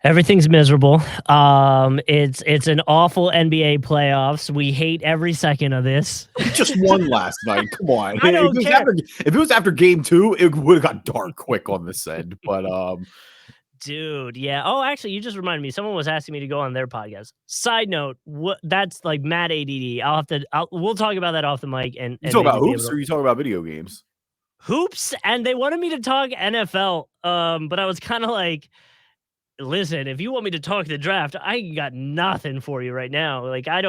Everything's miserable. It's an awful NBA playoffs. We hate every second of this. We just won last night. Come on. I don't care. If it was after game 2, it would have got dark quick on this end. But Dude, yeah. Oh, actually, you just reminded me. Someone was asking me to go on their podcast. Side note, what that's like mad ADD. We'll talk about that off the mic. And you talk about hoops or you talk about video games? Hoops, and they wanted me to talk NFL. But I was kind of like, listen, if you want me to talk the draft, I got nothing for you right now. Like, I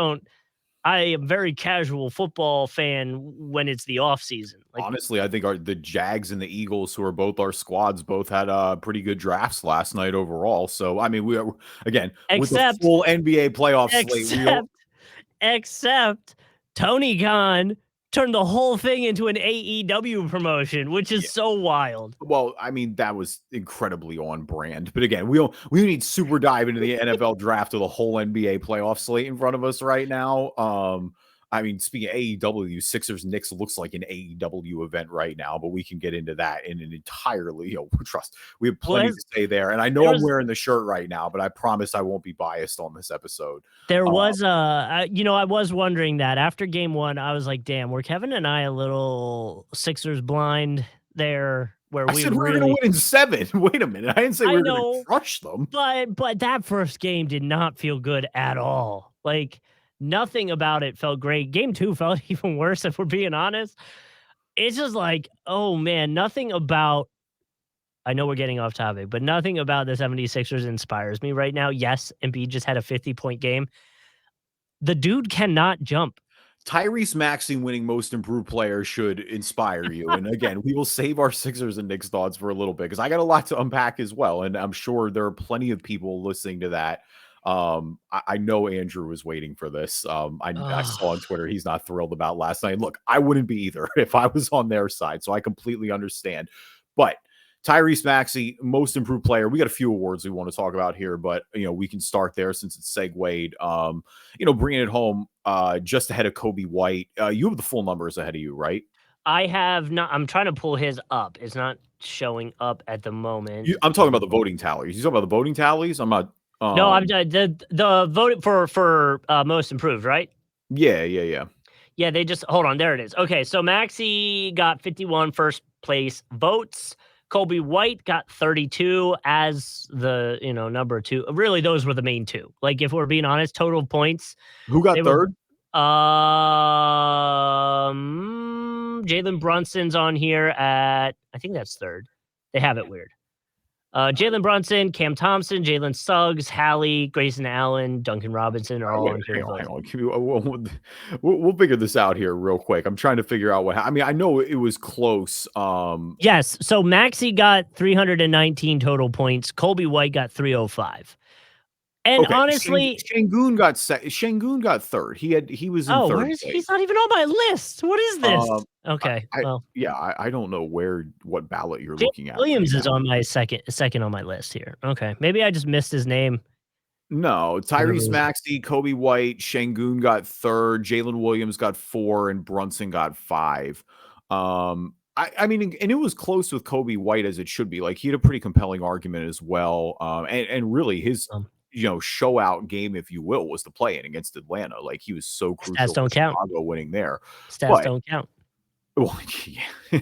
am very casual football fan when it's the off season. Like, honestly, I think the Jags and the Eagles, who are both our squads, both had pretty good drafts last night overall. So, I mean, we are, again, with the full NBA playoff slate. Except Tony Khan turned the whole thing into an AEW promotion, which is so wild. Well, I mean, that was incredibly on brand. But again, we need super dive into the NFL draft of the whole NBA playoff slate in front of us right now. I mean, speaking of AEW, Sixers Knicks looks like an AEW event right now, but we can get into that in an entirely, we have plenty to say there. And I know I'm wearing the shirt right now, but I promise I won't be biased on this episode. There was I was wondering that after game 1, I was like, damn, were Kevin and I a little Sixers blind there? Where I said we were going to win in 7. Wait a minute. I didn't say we were going to crush them. But that first game did not feel good at all. Like, nothing about it felt great. Game 2 felt even worse, if we're being honest. It's just like, oh, man, nothing about – I know we're getting off topic, but nothing about the 76ers inspires me right now. Yes, Embiid just had a 50-point game. The dude cannot jump. Tyrese Maxey winning most improved player should inspire you. And again, we will save our Sixers and Knicks thoughts for a little bit because I got a lot to unpack as well. And I'm sure there are plenty of people listening to that. I know Andrew was waiting for this. I saw on Twitter he's not thrilled about last night. Look, I wouldn't be either if I was on their side. So I completely understand. But Tyrese Maxey, most improved player. We got a few awards we want to talk about here, but we can start there since it's segued. Bringing it home just ahead of Kobe White. You have the full numbers ahead of you, right? I have not. I'm trying to pull his up. It's not showing up at the moment. I'm talking about the voting tallies. You talking about the voting tallies? I'm not. No, I'm the vote for most improved, right? Yeah. Yeah, they just hold on. There it is. Okay, so Maxey got 51 first place votes. Kobe White got 32 as the number 2. Really, those were the main 2. Like, if we're being honest, total points. Who got third? Jalen Brunson's on here at, I think that's third. They have it weird. Jalen Brunson, Cam Thompson, Jalen Suggs, Hallie, Grayson Allen, Duncan Robinson are all on here. Hang on. We'll figure this out here real quick. I'm trying to figure out I know it was close. Yes. So Maxey got 319 total points. Kobe White got 305. And honestly, Şengün got third. He was in third. He's not even on my list. What is this? Okay. I don't know what ballot you're looking at. Williams is on my second on my list here. Okay. Maybe I just missed his name. No, Tyrese Maxey, Kobe White, Şengün got third, Jalen Williams got 4, and Brunson got 5. I mean, and it was close with Kobe White as it should be. Like, he had a pretty compelling argument as well. And really his show out game, if you will, was the play-in against Atlanta. Like, he was so crucial. Stats don't count. Chicago winning there. Stats don't count. Well, yeah.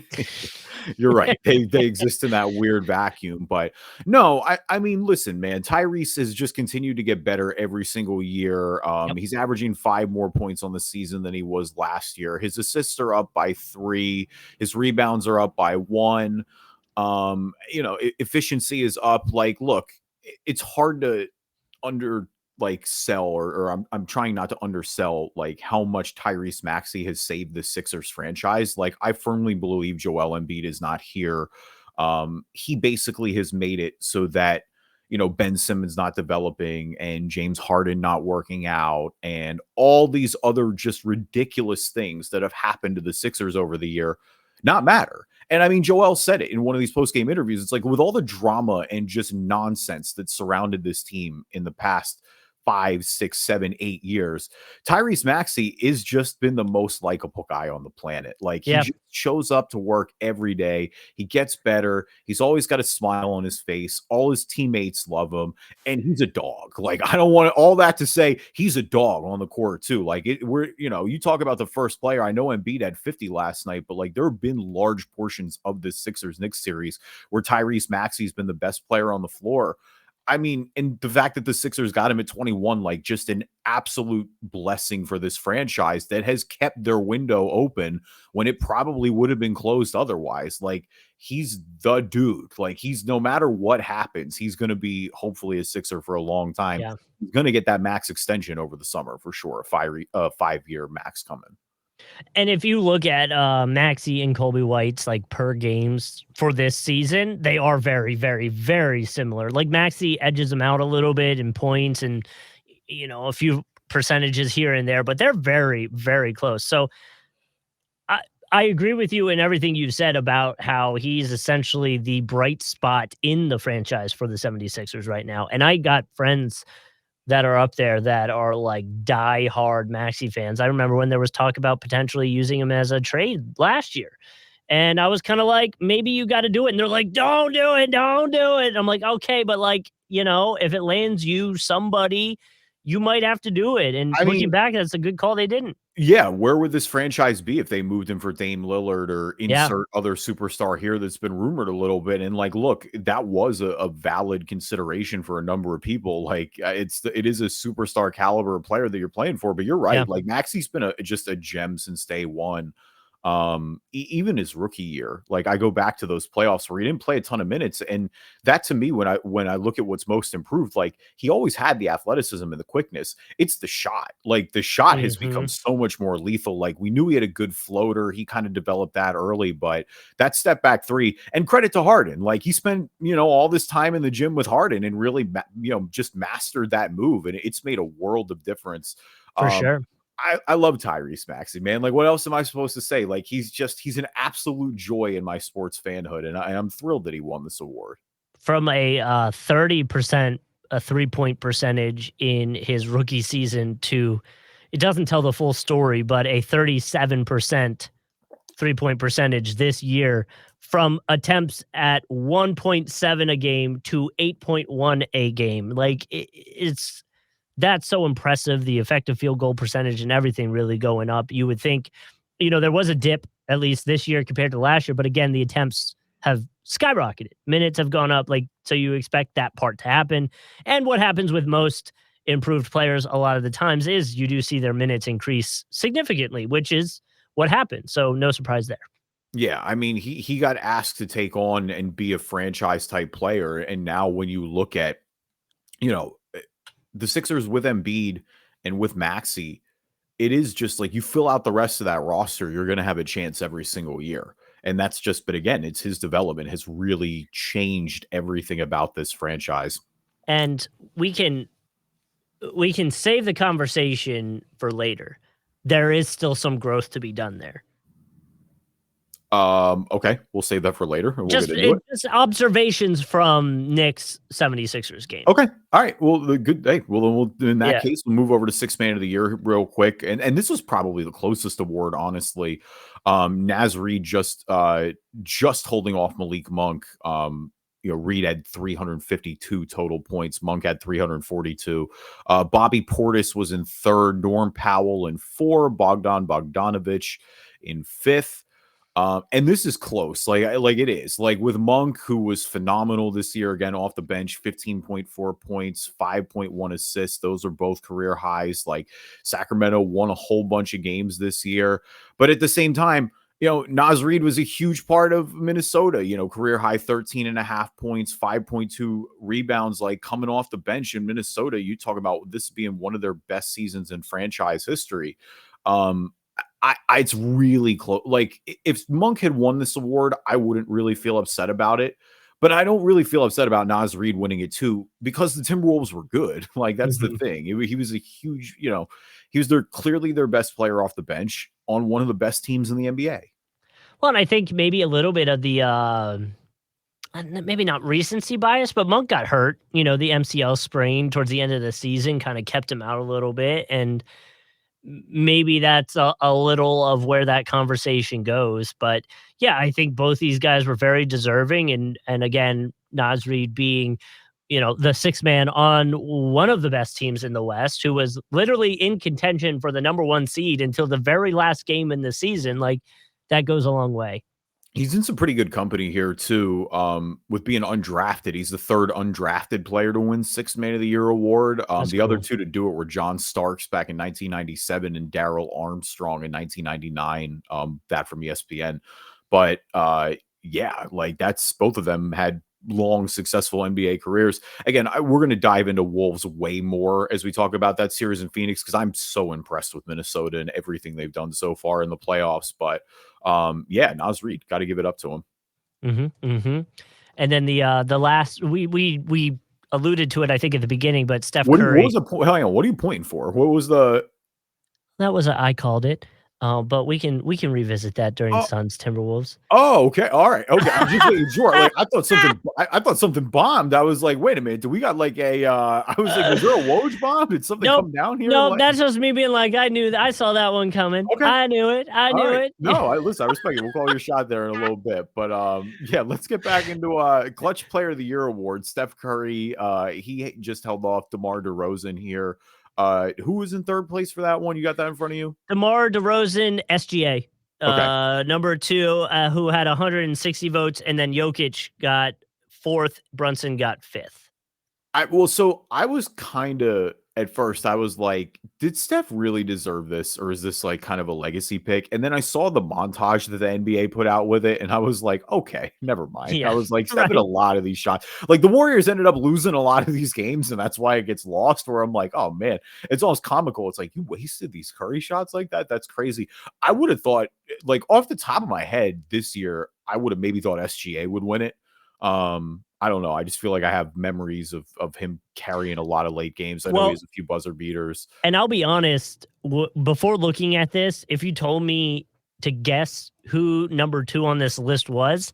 You're right. They exist in that weird vacuum. But no, I mean, listen, man, Tyrese has just continued to get better every single year. He's averaging 5 more points on the season than he was last year. His assists are up by 3. His rebounds are up by 1. Efficiency is up. Like, look, it's hard to sell or I'm trying not to undersell like how much Tyrese Maxey has saved the Sixers franchise. Like, I firmly believe Joel Embiid is not here. He basically has made it so that Ben Simmons not developing and James Harden not working out and all these other just ridiculous things that have happened to the Sixers over the year not matter. And I mean, Joel said it in one of these post-game interviews. It's like, with all the drama and just nonsense that surrounded this team in the past 5, 6, 7, 8 years. Tyrese Maxey is just been the most likable guy on the planet. Like he just shows up to work every day. He gets better. He's always got a smile on his face. All his teammates love him, and he's a dog. Like I don't want all that to say he's a dog on the court too. Like you talk about the first player. I know Embiid had 50 last night, but like there have been large portions of this Sixers Knicks series where Tyrese Maxey's been the best player on the floor. I mean, and the fact that the Sixers got him at 21, like just an absolute blessing for this franchise that has kept their window open when it probably would have been closed otherwise. Like he's the dude. Like he's, no matter what happens, he's going to be hopefully a Sixer for a long time. Yeah. He's going to get that max extension over the summer for sure. A 5-year max coming. And if you look at Maxey and Colby White's like per games for this season, they are very, very, very similar. Like Maxey edges them out a little bit in points and, a few percentages here and there, but they're very, very close. So I agree with you in everything you've said about how he's essentially the bright spot in the franchise for the 76ers right now. And I got friends that are up there that are like die-hard Maxey fans. I remember when there was talk about potentially using him as a trade last year. And I was kind of like, maybe you got to do it. And they're like, don't do it. Don't do it. I'm like, okay, but like, if it lands you somebody, you might have to do it. And looking back, that's a good call. They didn't. Yeah, where would this franchise be if they moved him for Dame Lillard or insert other superstar here that's been rumored a little bit? And like, look, that was a valid consideration for a number of people. Like, it is a superstar caliber player that you're playing for. But you're right. Yeah. Like Maxey's been just a gem since day one. Even his rookie year, like I go back to those playoffs where he didn't play a ton of minutes, and that to me, when I look at what's most improved, like he always had the athleticism and the quickness. It's the shot. Like the shot has become so much more lethal. Like we knew he had a good floater. He kind of developed that early, but that step back three, and credit to Harden, like he spent all this time in the gym with Harden and really just mastered that move, and it's made a world of difference for sure. I love Tyrese Maxey, man. Like, what else am I supposed to say? Like, he's an absolute joy in my sports fanhood, and I'm thrilled that he won this award. From a 30% a 3-point percentage in his rookie season to, it doesn't tell the full story, but a 37% 3-point percentage this year, from attempts at 1.7 a game to 8.1 a game. Like, that's so impressive. The effective field goal percentage and everything really going up. You would think, there was a dip at least this year compared to last year, but again, the attempts have skyrocketed. Minutes have gone up, so you expect that part to happen. And what happens with most improved players a lot of the times is you do see their minutes increase significantly, which is what happened. So no surprise there. Yeah, I mean, he got asked to take on and be a franchise type player, and now when you look at, the Sixers with Embiid and with Maxey, it is just like you fill out the rest of that roster, you're going to have a chance every single year. And that's just, but again, it's his development has really changed everything about this franchise. And we can save the conversation for later. There is still some growth to be done there. Okay, we'll save that for later. We'll just observations from Knicks 76ers game. Okay, all right. Well, good day. Well, in that case, we'll move over to Sixth Man of the Year real quick. And this was probably the closest award, honestly. Naz Reid just holding off Malik Monk. Reid had 352 total points. Monk had 342. Bobby Portis was in third. Norm Powell in fourth. Bogdan Bogdanovic in fifth. And this is close, like it is, like with Monk, who was phenomenal this year, again, off the bench, 15.4 points, 5.1 assists. Those are both career highs. Like Sacramento won a whole bunch of games this year, but at the same time, Naz Reid was a huge part of Minnesota, career high 13.5 points, 5.2 rebounds, like coming off the bench in Minnesota. You talk about this being one of their best seasons in franchise history. It's really close. Like if Monk had won this award, I wouldn't really feel upset about it, but I don't really feel upset about Naz Reid winning it too, because the Timberwolves were good. Like that's the thing. He was a huge, he was clearly their best player off the bench on one of the best teams in the NBA. Well, and I think maybe a little bit of the maybe not recency bias, but Monk got hurt. You know, the MCL sprain towards the end of the season kind of kept him out a little bit, and maybe that's a little of where that conversation goes. But yeah, I think both these guys were very deserving, and again, Naz Reid being, you know, the sixth man on one of the best teams in the West, who was literally in contention for the number one seed until the very last game in the season. Like, that goes a long way. He's in some pretty good company here too. With being undrafted, he's the third undrafted player to win Sixth Man of the Year award. That's The cool. other two to do it were John Starks back in 1997 and Darrell Armstrong in 1999. That from ESPN. But yeah, like that's both of them had long, successful NBA careers. Again, we're going to dive into Wolves way more as we talk about that series in Phoenix because I'm so impressed with Minnesota and everything they've done so far in the playoffs. But yeah, Naz Reid, got to give it up to him. And then the last we alluded to it, I think, at the beginning, but Steph What Curry. was the point? Hang on, what are you pointing for? What was the? That was I called it. But we can revisit that during Suns Timberwolves. Oh, okay, all right, okay. I'm just making sure. Like I thought something bombed. I was like, wait a minute, do we got like a? I was like, was there a Woj bomb? Did something come down here? No, like... that's just me being like, I knew that. I saw that one coming. Okay. I knew it. I knew it. No, listen, I respect it. We'll call your shot there in a little bit, but yeah, let's get back into Clutch Player of the Year award. Steph Curry, he just held off DeMar DeRozan here. Who was in third place for that one? You got that in front of you? DeMar DeRozan, SGA. Okay. Number 2, who had 160 votes, and then Jokic got 4th. Brunson got 5th. So I was kind of at first, I was like, did Steph really deserve this? Or is this like kind of a legacy pick? And then I saw the montage that the NBA put out with it. And I was like, okay, never mind. Yeah, I was like, Steph had a lot of these shots. Like the Warriors ended up losing a lot of these games. And that's why it gets lost where I'm like, oh man, it's almost comical. It's like you wasted these Curry shots like that. That's crazy. I would have thought like off the top of my head this year, I would have maybe thought SGA would win it. I don't know. I just feel like I have memories of him carrying a lot of late games. I know he has a few buzzer beaters. And I'll be honest, before looking at this, if you told me to guess who number 2 on this list was,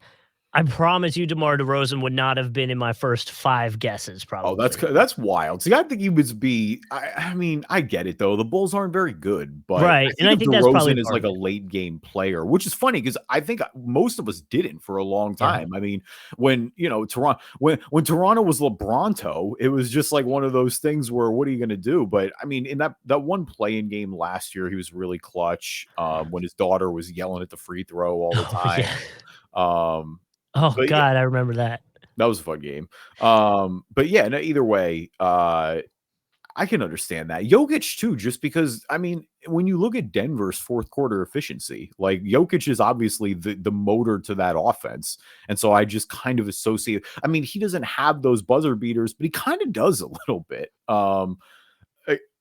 I promise you DeMar DeRozan would not have been in my first 5 guesses, probably. Oh, that's wild. See, I think he would be. I mean, I get it though. The Bulls aren't very good, but right. I think that's probably is like a late game player, which is funny because I think most of us didn't for a long time. Yeah. I mean, when Toronto, when Toronto was LeBronto, it was just like one of those things where what are you going to do? But I mean, in that one play-in game last year, he was really clutch. When his daughter was yelling at the free throw all the time. Yeah. Oh God, yeah, I remember that. That was a fun game. But yeah, no, either way, I can understand that. Jokic too, just because I mean, when you look at Denver's fourth quarter efficiency, like Jokic is obviously the motor to that offense. And so I just kind of associate. I mean, he doesn't have those buzzer beaters, but he kind of does a little bit.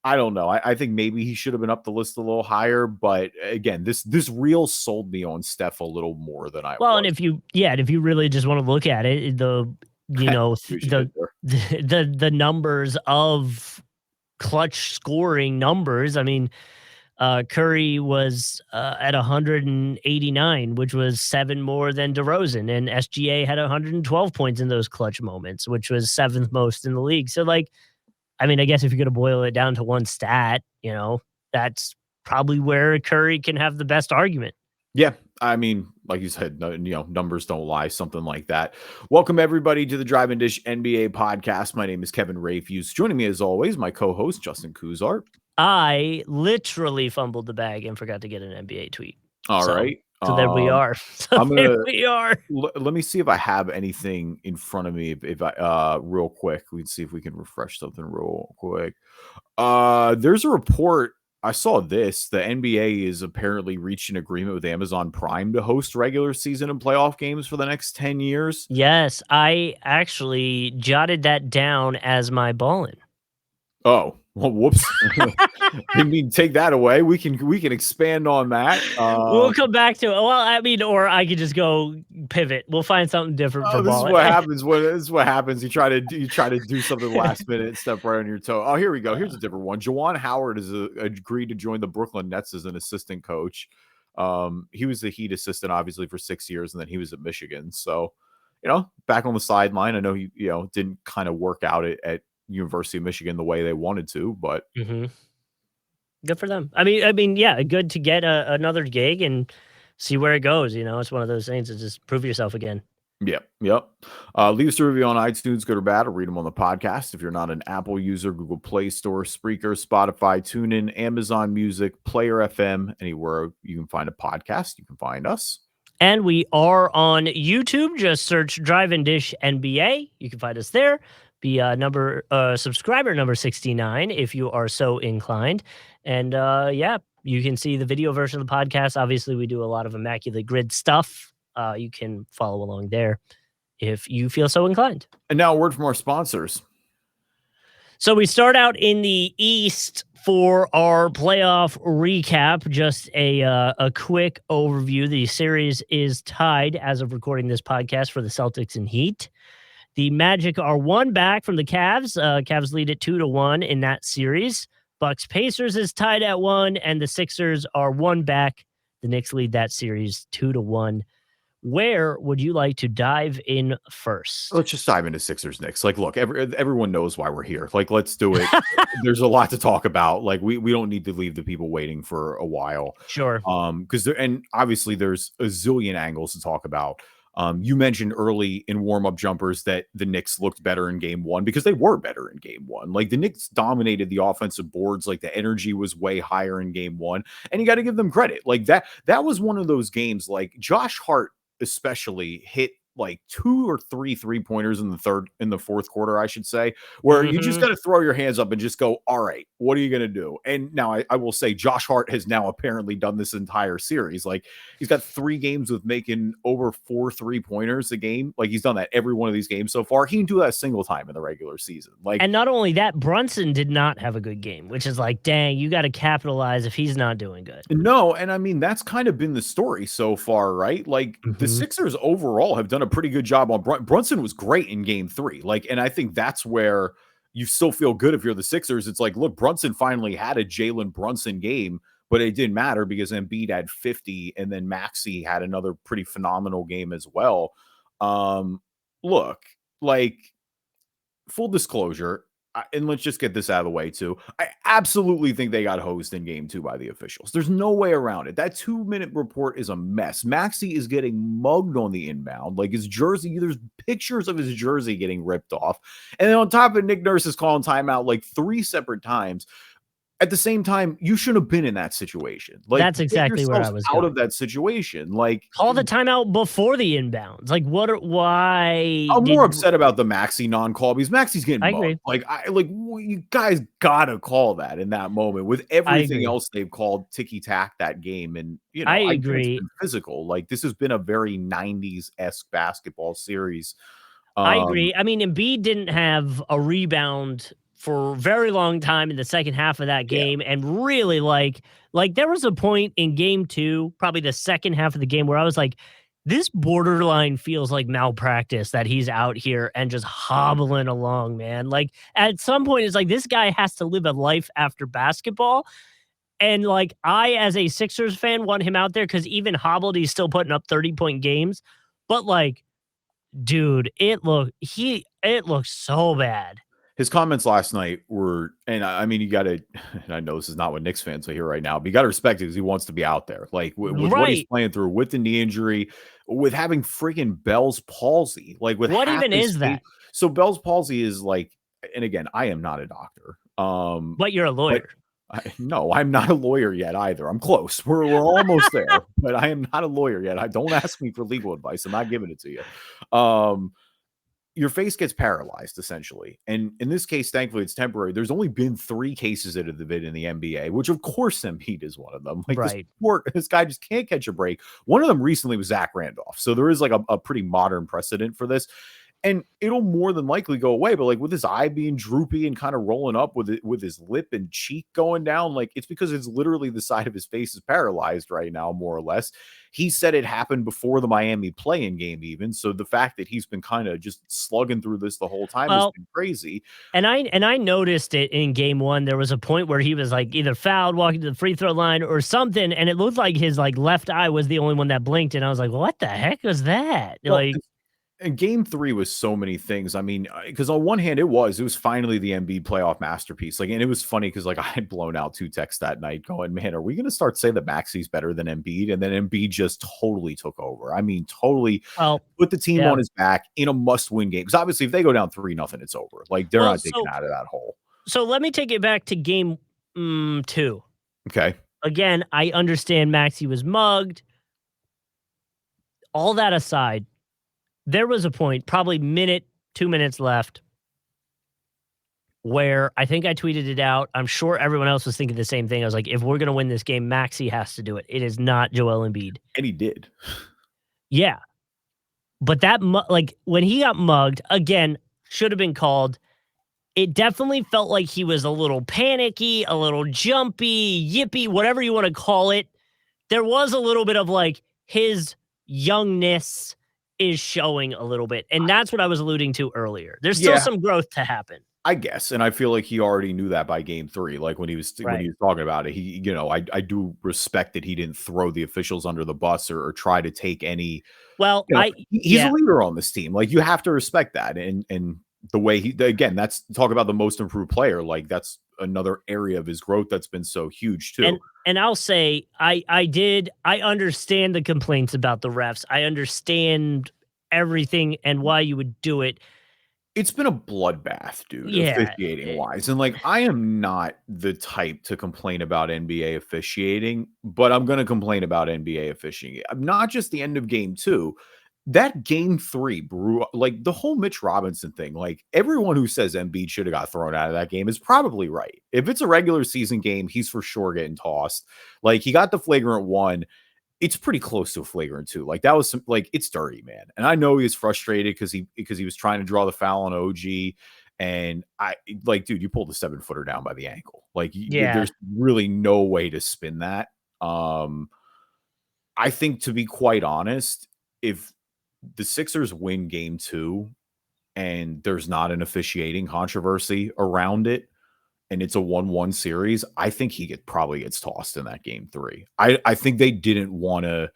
I don't know. I think maybe he should have been up the list a little higher, but again, this reel sold me on Steph a little more than I was. And if you really just want to look at it, the numbers of clutch scoring numbers. I mean, Curry was at 189, which was 7 more than DeRozan, and SGA had 112 points in those clutch moments, which was 7th most in the league. So like, I mean, I guess if you're going to boil it down to one stat, that's probably where Curry can have the best argument. Yeah. I mean, like you said, numbers don't lie, something like that. Welcome everybody to the Drive and Dish NBA podcast. My name is Kevin Rafuse. Joining me as always, my co-host, Justin Cousart. I literally fumbled the bag and forgot to get an NBA tweet. All right. So there we are. Let me see if I have anything in front of me. If I real quick, we'd see if we can refresh something real quick. There's a report. I saw this. The NBA is apparently reached an agreement with Amazon Prime to host regular season and playoff games for the next 10 years. Yes, I actually jotted that down as my Ballin. Oh, well, whoops. I mean, take that away. We can expand on that. We'll come back to it. Well, I mean, or I could just go pivot. We'll find something different for Ballin. This is what happens. You try to do something last minute and step right on your toe. Oh, here we go. Here's a different one. Juwan Howard has agreed to join the Brooklyn Nets as an assistant coach. He was the Heat assistant, obviously, for 6 years, and then he was at Michigan. So back on the sideline. I know he, didn't kind of work out at University of Michigan the way they wanted to, but good for them. I mean, yeah, good to get another gig and see where it goes. It's one of those things to just prove yourself again. Yep. Leave us a review on iTunes, good or bad. I'll read them on the podcast. If you're not an Apple user, Google Play Store, Spreaker, Spotify, TuneIn, Amazon Music, Player FM, anywhere you can find a podcast, you can find us. And we are on YouTube. Just search Drive and Dish NBA. You can find us there. Be subscriber number 69 if you are so inclined. And you can see the video version of the podcast. Obviously, we do a lot of Immaculate Grid stuff. You can follow along there if you feel so inclined. And now a word from our sponsors. So we start out in the East for our playoff recap. Just a quick overview. The series is tied as of recording this podcast for the Celtics and Heat. The Magic are one back from the Cavs. Cavs lead at 2-1 in that series. Bucks Pacers is tied at 1, and the Sixers are one back. The Knicks lead that series 2-1. Where would you like to dive in first? Let's just dive into Sixers Knicks. Like, look, everyone knows why we're here. Like, let's do it. There's a lot to talk about. Like, we don't need to leave the people waiting for a while. Sure. Because obviously there's a zillion angles to talk about. You mentioned early in warm-up jumpers that the Knicks looked better in game one because they were better in game one. Like, the Knicks dominated the offensive boards. Like, the energy was way higher in game one, and you got to give them credit. Like, that was one of those games. Like, Josh Hart especially hit like 2 or 3 3-pointers in the fourth quarter, I should say, where you just got to throw your hands up and just go, all right, what are you going to do? And now I will say Josh Hart has now apparently done this entire series. Like, he's got 3 games with making over 4 3-pointers a game. Like, he's done that every one of these games so far. He didn't do that a single time in the regular season. Like, and not only that, Brunson did not have a good game, which is like, dang, you got to capitalize if he's not doing good. No, and I mean, that's kind of been the story so far, right? Like, the Sixers overall have done a pretty good job on Brunson was great in game 3. Like, and I think that's where you still feel good if you're the Sixers. It's like, look, Brunson finally had a Jalen Brunson game, but it didn't matter because Embiid had 50 and then Maxey had another pretty phenomenal game as well. Look, like, full disclosure, and let's just get this out of the way too. I absolutely think they got hosed in game 2 by the officials. There's no way around it. That 2-minute report is a mess. Maxey is getting mugged on the inbound. Like, his jersey, there's pictures of his jersey getting ripped off. And then on top of it, Nick Nurse is calling timeout like 3 separate times. At the same time, you shouldn't have been in that situation. Like, that's exactly where I was out of that situation. Like, call the timeout before the inbounds. Like, why? I'm more upset about the Maxey non-call because Maxey's getting mugged. Agree. Like, you guys gotta call that in that moment with everything else they've called ticky-tack that game. And I agree. It's been physical. Like, this has been a very 90s-esque basketball series. I agree. I mean, Embiid didn't have a rebound for a very long time in the second half of that game. And really like there was a point in game 2, probably the second half of the game, where I was like, this borderline feels like malpractice that he's out here and just hobbling along, man. Like, at some point, it's like, this guy has to live a life after basketball. And like, I, as a Sixers fan, want him out there because even hobbled, he's still putting up 30-point games. But like, dude, it looks so bad. His comments last night were, and I mean, you got to, and I know this is not what Knicks fans are here right now, but you got to respect it because he wants to be out there. Like, with what he's playing through, with the knee injury, with having freaking Bell's palsy. Like, with what even is that? So Bell's palsy is like, and again, I am not a doctor. But you're a lawyer. No, I'm not a lawyer yet either. I'm close. We're almost there, but I am not a lawyer yet. Don't ask me for legal advice. I'm not giving it to you. Your face gets paralyzed, essentially. And in this case, thankfully, it's temporary. There's only been 3 cases that have been in the NBA, which, of course, Embiid is one of them. Like, this guy just can't catch a break. One of them recently was Zach Randolph. So there is like a pretty modern precedent for this. And it'll more than likely go away. But like, with his eye being droopy and kind of rolling up with his lip and cheek going down, like, it's because it's literally the side of his face is paralyzed right now, more or less. He said it happened before the Miami play-in game even. So the fact that he's been kind of just slugging through this the whole time has been crazy. And I noticed it in game 1. There was a point where he was like either fouled walking to the free throw line or something. And it looked like his like left eye was the only one that blinked. And I was like, what the heck was that? Well, like, And game 3 was so many things. I mean, because on one hand, it was finally the Embiid playoff masterpiece. Like, and it was funny because like I had blown out 2 texts that night going, man, are we going to start saying that Maxey's better than Embiid? And then Embiid just totally took over. I mean, totally put the team on his back in a must-win game. Because obviously, if they go down 3-0, it's over. Like, they're not digging out of that hole. So let me take it back to game 2. Okay. Again, I understand Maxey was mugged. All that aside, there was a point, probably 2 minutes left, where I think I tweeted it out. I'm sure everyone else was thinking the same thing. I was like, if we're going to win this game, Maxey has to do it. It is not Joel Embiid. And he did. Yeah. But that, like, when he got mugged, again, should have been called. It definitely felt like he was a little panicky, a little jumpy, yippy, whatever you want to call it. There was a little bit of like his youngness is showing a little bit. And that's what I was alluding to earlier. There's still some growth to happen. I guess. And I feel like he already knew that by game 3. Like when he was talking about it, he, you know, I do respect that he didn't throw the officials under the bus or try to take any. Well, you know, he's a leader on this team. Like you have to respect that. And the way again, that's talk about the most improved player. Like that's another area of his growth that's been so huge too. And I'll say, I understand the complaints about the refs. I understand everything and why you would do it. It's been a bloodbath, dude, officiating wise. And like, I am not the type to complain about NBA officiating, but I'm going to complain about NBA officiating. Not just the end of game 2. That game 3, like the whole Mitch Robinson thing, like everyone who says Embiid should have got thrown out of that game is probably right. If it's a regular season game, he's for sure getting tossed. Like he got the flagrant 1. It's pretty close to a flagrant 2. Like that was some, like, it's dirty, man. And I know he's frustrated because he was trying to draw the foul on OG. And I like, dude, you pulled the 7-footer down by the ankle. Like there's really no way to spin that. I think, to be quite honest, if the Sixers win game 2 and there's not an officiating controversy around it and it's a 1-1 series, I think he probably gets tossed in that game 3. I think they didn't want to,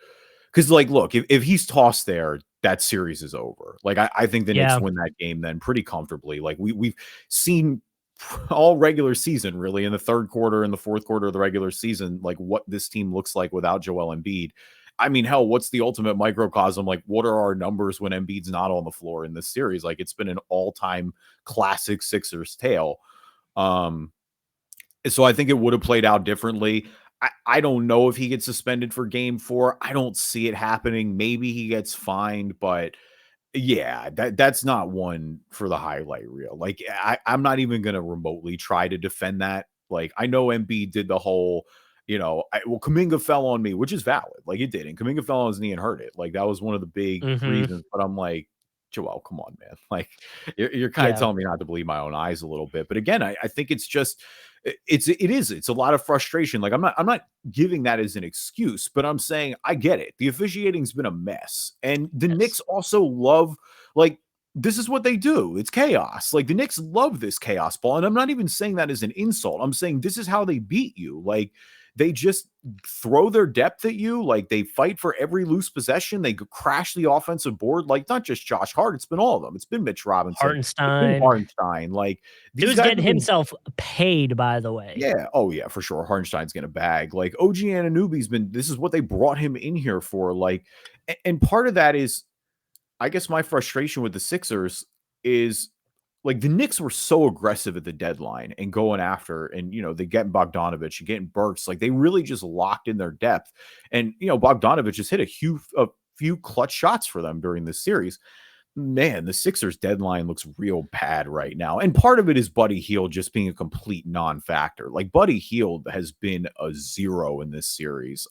because like, look, if he's tossed there, that series is over. Like I think the Knicks win that game then pretty comfortably. Like we've seen all regular season, really, in the third quarter and the fourth quarter of the regular season, like what this team looks like without Joel Embiid. I mean, hell, what's the ultimate microcosm? Like, what are our numbers when Embiid's not on the floor in this series? Like, it's been an all-time classic Sixers tale. So I think it would have played out differently. I don't know if he gets suspended for game 4. I don't see it happening. Maybe he gets fined, but yeah, that's not one for the highlight reel. Like, I'm not even going to remotely try to defend that. Like, I know Embiid did the whole, you know, Kuminga fell on me, which is valid. Like it did. And Kuminga fell on his knee and hurt it. Like that was one of the big reasons. But I'm like, Joel, come on, man. Like you're kind of telling me not to believe my own eyes a little bit. But again, I think it's just, it's a lot of frustration. Like I'm not giving that as an excuse, but I'm saying I get it. The officiating's been a mess. And the Knicks also love, like, this is what they do. It's chaos. Like the Knicks love this chaos ball. And I'm not even saying that as an insult. I'm saying this is how they beat you. Like, they just throw their depth at you. Like they fight for every loose possession. They crash the offensive board. Like not just Josh Hart. It's been all of them. It's been Mitch Robinson. Hartenstein. Like dude's getting himself paid, by the way. Yeah. Oh yeah, for sure. Hartenstein's getting a bag. Like OG Anunoby's been, this is what they brought him in here for. Like, and part of that is, I guess my frustration with the Sixers is, like the Knicks were so aggressive at the deadline and going after, and, you know, they getting Bogdanovich and getting Burks. Like they really just locked in their depth. And, you know, Bogdanovich has hit a few clutch shots for them during this series. Man, the Sixers deadline looks real bad right now. And part of it is Buddy Hield just being a complete non-factor. Like Buddy Hield has been a 0 in this series.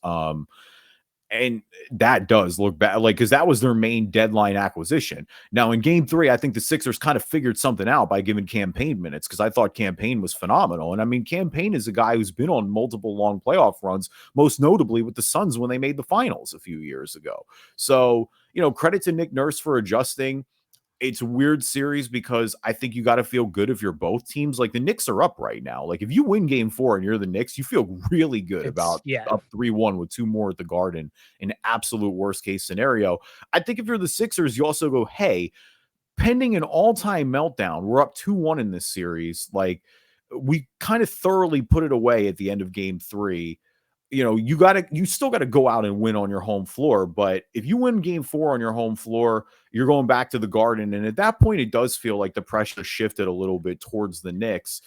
And that does look bad, like, because that was their main deadline acquisition. Now, in game 3, I think the Sixers kind of figured something out by giving Campaign minutes, because I thought Campaign was phenomenal. And I mean, Campaign is a guy who's been on multiple long playoff runs, most notably with the Suns when they made the finals a few years ago. So, you know, credit to Nick Nurse for adjusting. it's a weird series because I think you got to feel good if you're both teams. Like the Knicks are up right now. Like if you win game 4 and you're the Knicks, you feel really good about up 3-1 with 2 more at the Garden in absolute worst case scenario. I think if you're the Sixers, you also go, hey, pending an all-time meltdown, we're up 2-1 in this series. Like we kind of thoroughly put it away at the end of game 3. You know, you still gotta go out and win on your home floor. But if you win game 4 on your home floor, you're going back to the Garden. And at that point, it does feel like the pressure shifted a little bit towards the Knicks.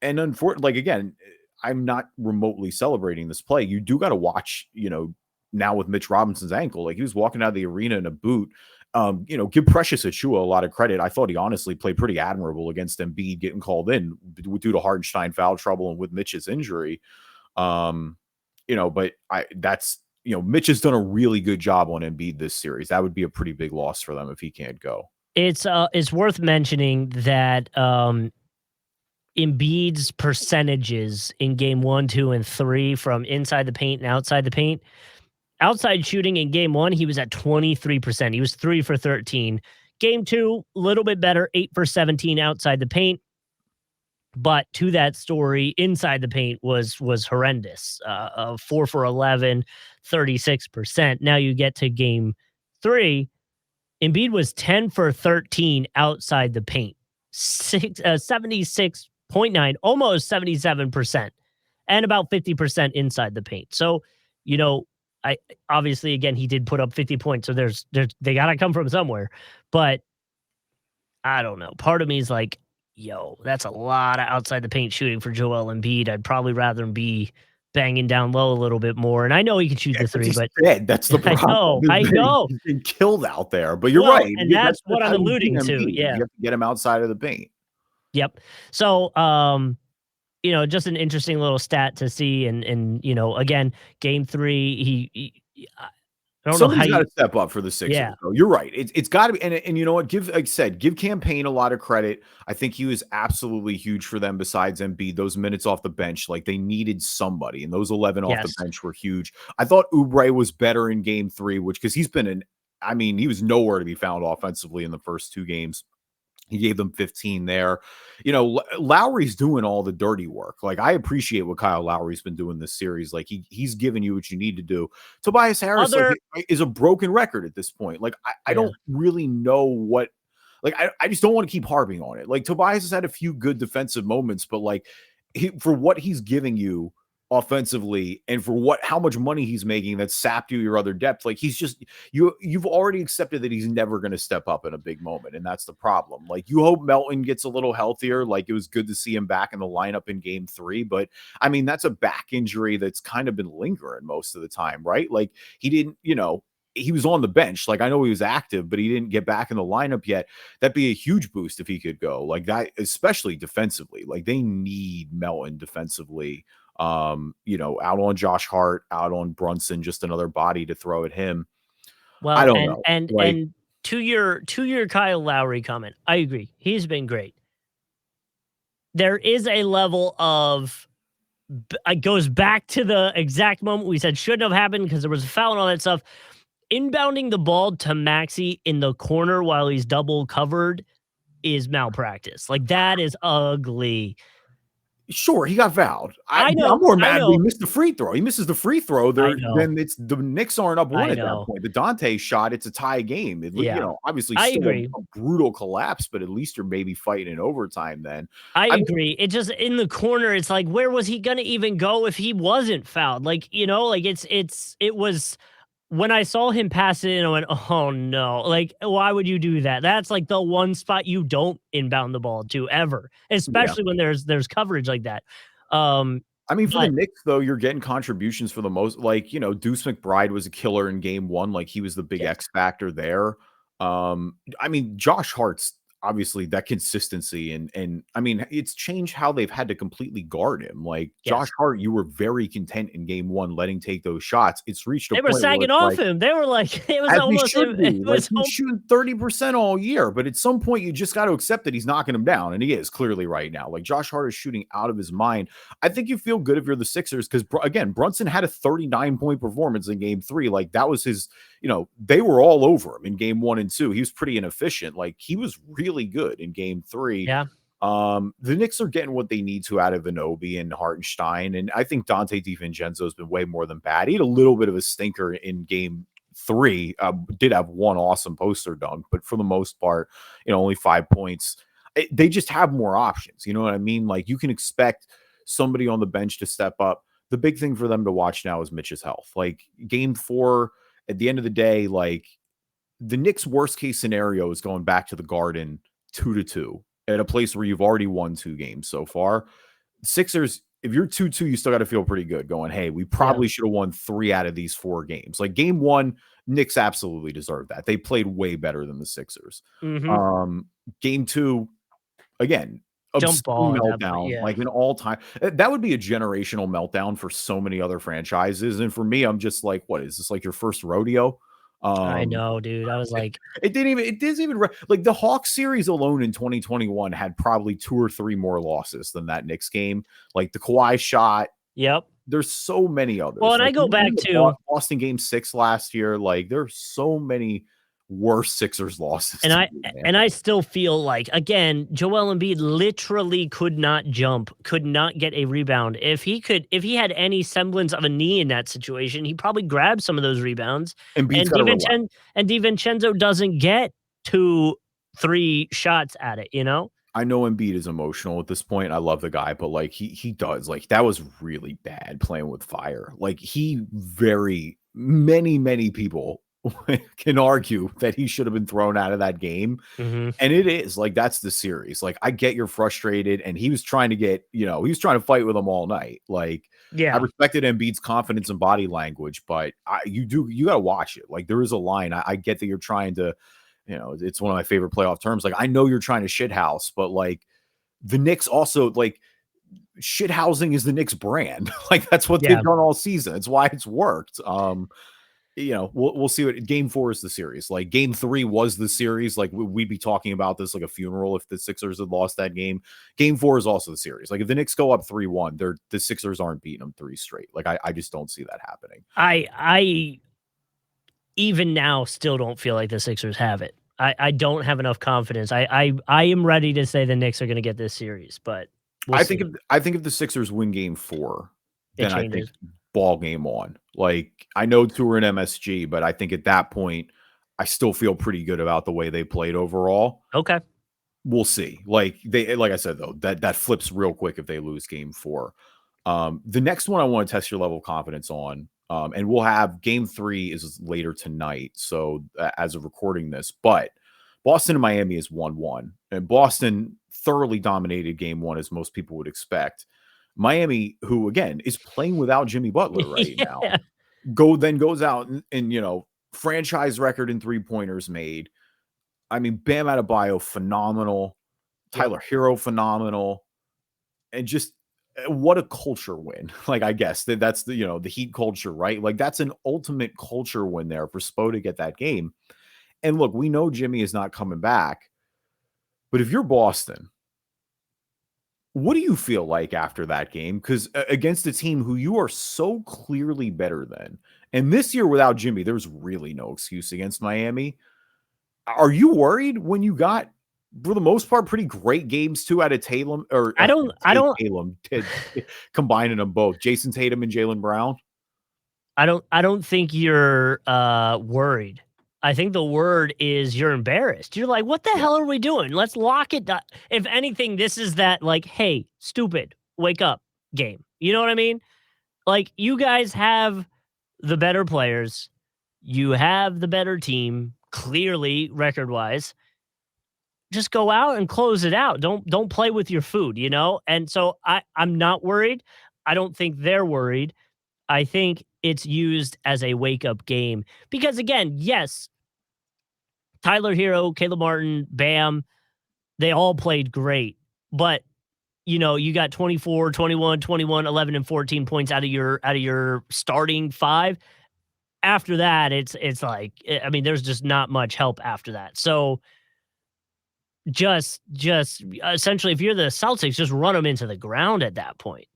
And unfortunately, like again, I'm not remotely celebrating this play. You do got to watch, you know, now with Mitch Robinson's ankle, like he was walking out of the arena in a boot. You know, give Precious Achiuwa a lot of credit. I thought he honestly played pretty admirable against Embiid getting called in due to Hardenstein foul trouble and with Mitch's injury. You know, but you know, Mitch has done a really good job on Embiid this series. That would be a pretty big loss for them if he can't go. It's worth mentioning that Embiid's percentages in game 1, 2, and 3 from inside the paint and outside the paint. Outside shooting in game 1, he was at 23%. He was 3 for 13. Game 2, a little bit better, 8 for 17 outside the paint. But to that story, inside the paint was horrendous. 4 for 11, 36%. Now you get to game 3, Embiid was 10 for 13 outside the paint, 76.9, almost 77%, and about 50% inside the paint. So, you know, I obviously again he did put up 50 points, so there's they gotta come from somewhere. But I don't know. Part of me is like, yo, that's a lot of outside the paint shooting for Joel Embiid. I'd probably rather him be banging down low a little bit more. And I know he can shoot the 3, but that's the problem. I know. He's been killed out there. But you're right. And that's what I'm alluding to. Yeah. You have to get him outside of the paint. Yep. So you know, just an interesting little stat to see. And you know, again, game 3, I don't know how somebody's got to step up for the Sixers. Yeah. Though. You're right. It's got to be, and you know what? Like I said, give Campaign a lot of credit. I think he was absolutely huge for them. Besides Embiid, those minutes off the bench, like they needed somebody, and those 11 off the bench were huge. I thought Oubre was better in game 3, because he's been he was nowhere to be found offensively in the first 2 games. He gave them 15 there. You know, Lowry's doing all the dirty work. Like, I appreciate what Kyle Lowry's been doing this series. Like, he's giving you what you need to do. Tobias Harris is a broken record at this point. Like, I don't really know what. Like, I just don't want to keep harping on it. Like, Tobias has had a few good defensive moments, but like, for what he's giving you offensively and for how much money he's making, that sapped you your other depth. Like he's just you've already accepted that he's never going to step up in a big moment, and that's the problem. Like you hope Melton gets a little healthier. Like it was good to see him back in the lineup in game 3, but I mean that's a back injury that's kind of been lingering most of the time, right? Like he didn't, he was on the bench. Like I know he was active, but he didn't get back in the lineup yet. That'd be a huge boost if he could go like that, especially defensively. Like they need Melton defensively. Out on Josh Hart, out on Brunson, just another body to throw at him. Well, I don't know. And to your Kyle Lowry comment, I agree. He's been great. There is a level of it goes back to the exact moment we said shouldn't have happened because there was a foul and all that stuff. Inbounding the ball to Maxey in the corner while he's double covered is malpractice. Like that is ugly. Sure, he got fouled. I'm more mad he missed the free throw. He misses the free throw. Then it's the Knicks aren't up 1 at that point. The Dante shot, it's a tie game. Obviously still a brutal collapse, but at least you're maybe fighting in overtime then. I agree. It just in the corner, it's like, where was he gonna even go if he wasn't fouled? Like, it was when I saw him pass it in, I went, oh no, like, why would you do that? That's like the one spot you don't inbound the ball to ever, especially when there's coverage like that. For the Knicks, though, you're getting contributions for the most, like, Deuce McBride was a killer in game 1. Like he was the big X factor there. Josh Hart's obviously that consistency and I mean, it's changed how they've had to completely guard him. Like Josh Yes. Hart, you were very content in game one, letting take those shots. It's reached a They were point where sagging it's off like, him. They were like, it was as he almost, should be. it Like was, he's shooting 30% all year, but at some point you just got to accept that he's knocking him down, and he is clearly right now. Like Josh Hart is shooting out of his mind. I think you feel good if you're the Sixers because again, Brunson had a 39-point performance in game 3. Like that was his, they were all over him in game 1 and 2. He was pretty inefficient. Like he was really good in game 3. yeah. The Knicks are getting what they need to out of Anunoby and Hartenstein, and I think Dante DiVincenzo has been way more than bad. He had a little bit of a stinker in game 3. Did have one awesome poster dunk, but for the most part, only 5 points. They just have more options. You know what I mean? Like you can expect somebody on the bench to step up. The big thing for them to watch now is Mitch's health. Like game 4, at the end of the day, like the Knicks' worst case scenario is going back to the Garden 2-2 at a place where you've already won 2 games so far. Sixers, if you're 2-2, you still got to feel pretty good going, hey, we probably should have won 3 out of these 4 games. Like game 1, Knicks absolutely deserved that. They played way better than the Sixers. Game 2, again, Jump ball meltdown, like an all-time. That would be a generational meltdown for so many other franchises. And for me, I'm just like, what is this, like your first rodeo? I know, dude. I was like, it doesn't even like the Hawks series alone in 2021 had probably 2 or 3 more losses than that Knicks game. Like the Kawhi shot. Yep. There's so many others. Well, and like, I go back to Boston game 6 last year. Like there's so many worse Sixers losses. And I still feel like, again, Joel Embiid literally could not jump, could not get a rebound. If he had any semblance of a knee in that situation, he probably grabbed some of those rebounds. And DiVincenzo doesn't get 2-3 shots at it, I know Embiid is emotional at this point. I love the guy, but like he does, like that was really bad playing with fire. Like many people can argue that he should have been thrown out of that game. And it is like, that's the series. Like, I get you're frustrated, and he was trying to he was trying to fight with him all night. Like, I respected Embiid's confidence and body language, but you got to watch it. Like, there is a line. I get that you're trying to, it's one of my favorite playoff terms. Like, I know you're trying to shithouse, but like the Knicks also, like, shithousing is the Knicks brand. Like, that's what they've done all season. It's why it's worked. We'll see what game 4 is the series. Like game 3 was the series. Like we'd be talking about this like a funeral if the Sixers had lost that game. Game 4 is also the series. Like if the Knicks go up 3-1, the Sixers aren't beating them 3 straight. Like I just don't see that happening. I even now still don't feel like the Sixers have it. I don't have enough confidence. I am ready to say the Knicks are going to get this series, but I think if the Sixers win game 4, then I think ball game on. Like I know 2 are in MSG, but I think at that point I still feel pretty good about the way they played overall. Okay. We'll see. Like I said though, that flips real quick if they lose game 4. The next one I want to test your level of confidence on, and we'll have game 3 is later tonight. So as of recording this, but Boston and Miami is 1-1, and Boston thoroughly dominated game 1 as most people would expect. Miami, who again is playing without Jimmy Butler right now, goes out and franchise record in 3-pointers made. I mean, Bam Adebayo, phenomenal. Tyler Hero, phenomenal. And just what a culture win. Like, I guess that's the Heat culture, right? Like, that's an ultimate culture win there for Spo to get that game. And look, we know Jimmy is not coming back. But if you're Boston, what do you feel like after that game? Because against a team who you are so clearly better than, and this year without Jimmy, there's really no excuse against Miami. Are you worried when you got, for the most part, pretty great games too out of Tatum? Or I don't combining them both, Jason Tatum and Jaylen Brown. I don't think you're worried. I think the word is you're embarrassed. You're like, what the hell are we doing? Let's lock it down. If anything, this is that like, hey, stupid, wake up game. You know what I mean? Like, you guys have the better players. You have the better team, clearly record-wise. Just go out and close it out. Don't play with your food, And so I'm not worried. I don't think they're worried. I think it's used as a wake-up game. Because, again, yes, Tyler Hero, Caleb Martin, Bam, they all played great, but you got 24, 21, 21, 11, and 14 points out of your starting five. After that, it's like, I mean, there's just not much help after that. So just essentially, if you're the Celtics, just run them into the ground at that point.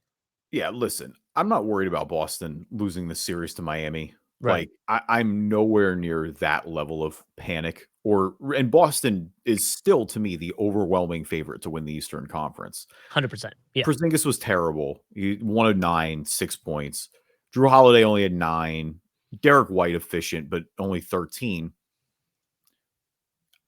Yeah, listen, I'm not worried about Boston losing the series to Miami. Right. Like, I'm nowhere near that level of panic. And Boston is still, to me, the overwhelming favorite to win the Eastern Conference. 100%. Yeah. Porzingis was terrible. He wanted 9, 6 points. Drew Holiday only had 9. Derek White efficient, but only 13.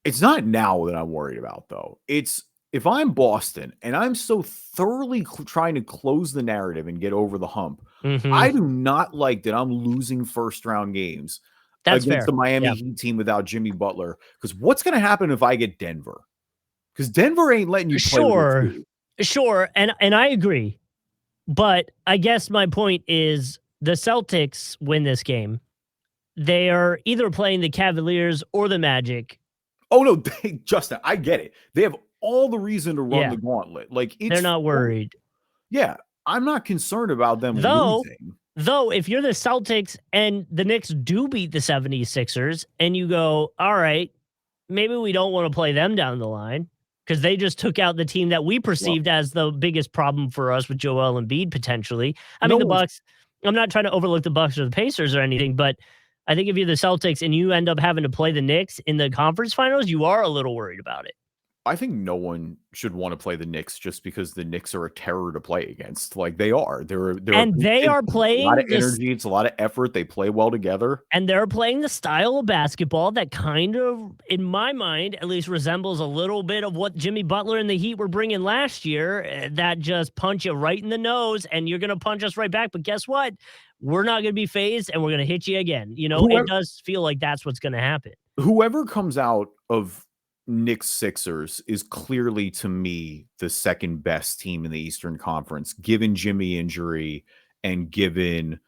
It's not now that I'm worried about, though. It's if I'm Boston and I'm so thoroughly trying to close the narrative and get over the hump, I do not like that I'm losing first round games That's against fair. the Miami Yeah. Heat team without Jimmy Butler. Because what's going to happen if I get Denver? Because Denver ain't letting you play with your food. Sure. And I agree. But I guess my point is the Celtics win this game. They are either playing the Cavaliers or the Magic. Oh, no, Justin, I get it. They have all the reason to run the gauntlet. Like, they're not worried. Yeah, I'm not concerned about them losing. Though, if you're the Celtics and the Knicks do beat the 76ers and you go, all right, maybe we don't want to play them down the line because they just took out the team that we perceived as the biggest problem for us with Joel Embiid potentially. I mean, the Bucks, I'm not trying to overlook the Bucks or the Pacers or anything, but I think if you're the Celtics and you end up having to play the Knicks in the conference finals, you are a little worried about it. I think no one should want to play the Knicks just because the Knicks are a terror to play against. Like they are. They are playing a lot of energy. It's a lot of effort. They play well together. And they're playing the style of basketball that kind of, in my mind, at least resembles a little bit of what Jimmy Butler and the Heat were bringing last year. That just punch you right in the nose and you're going to punch us right back. But guess what? We're not going to be phased and we're going to hit you again. It does feel like that's what's going to happen. Whoever comes out of Knicks Sixers is clearly, to me, the second best team in the Eastern Conference, given Jimmy injury and given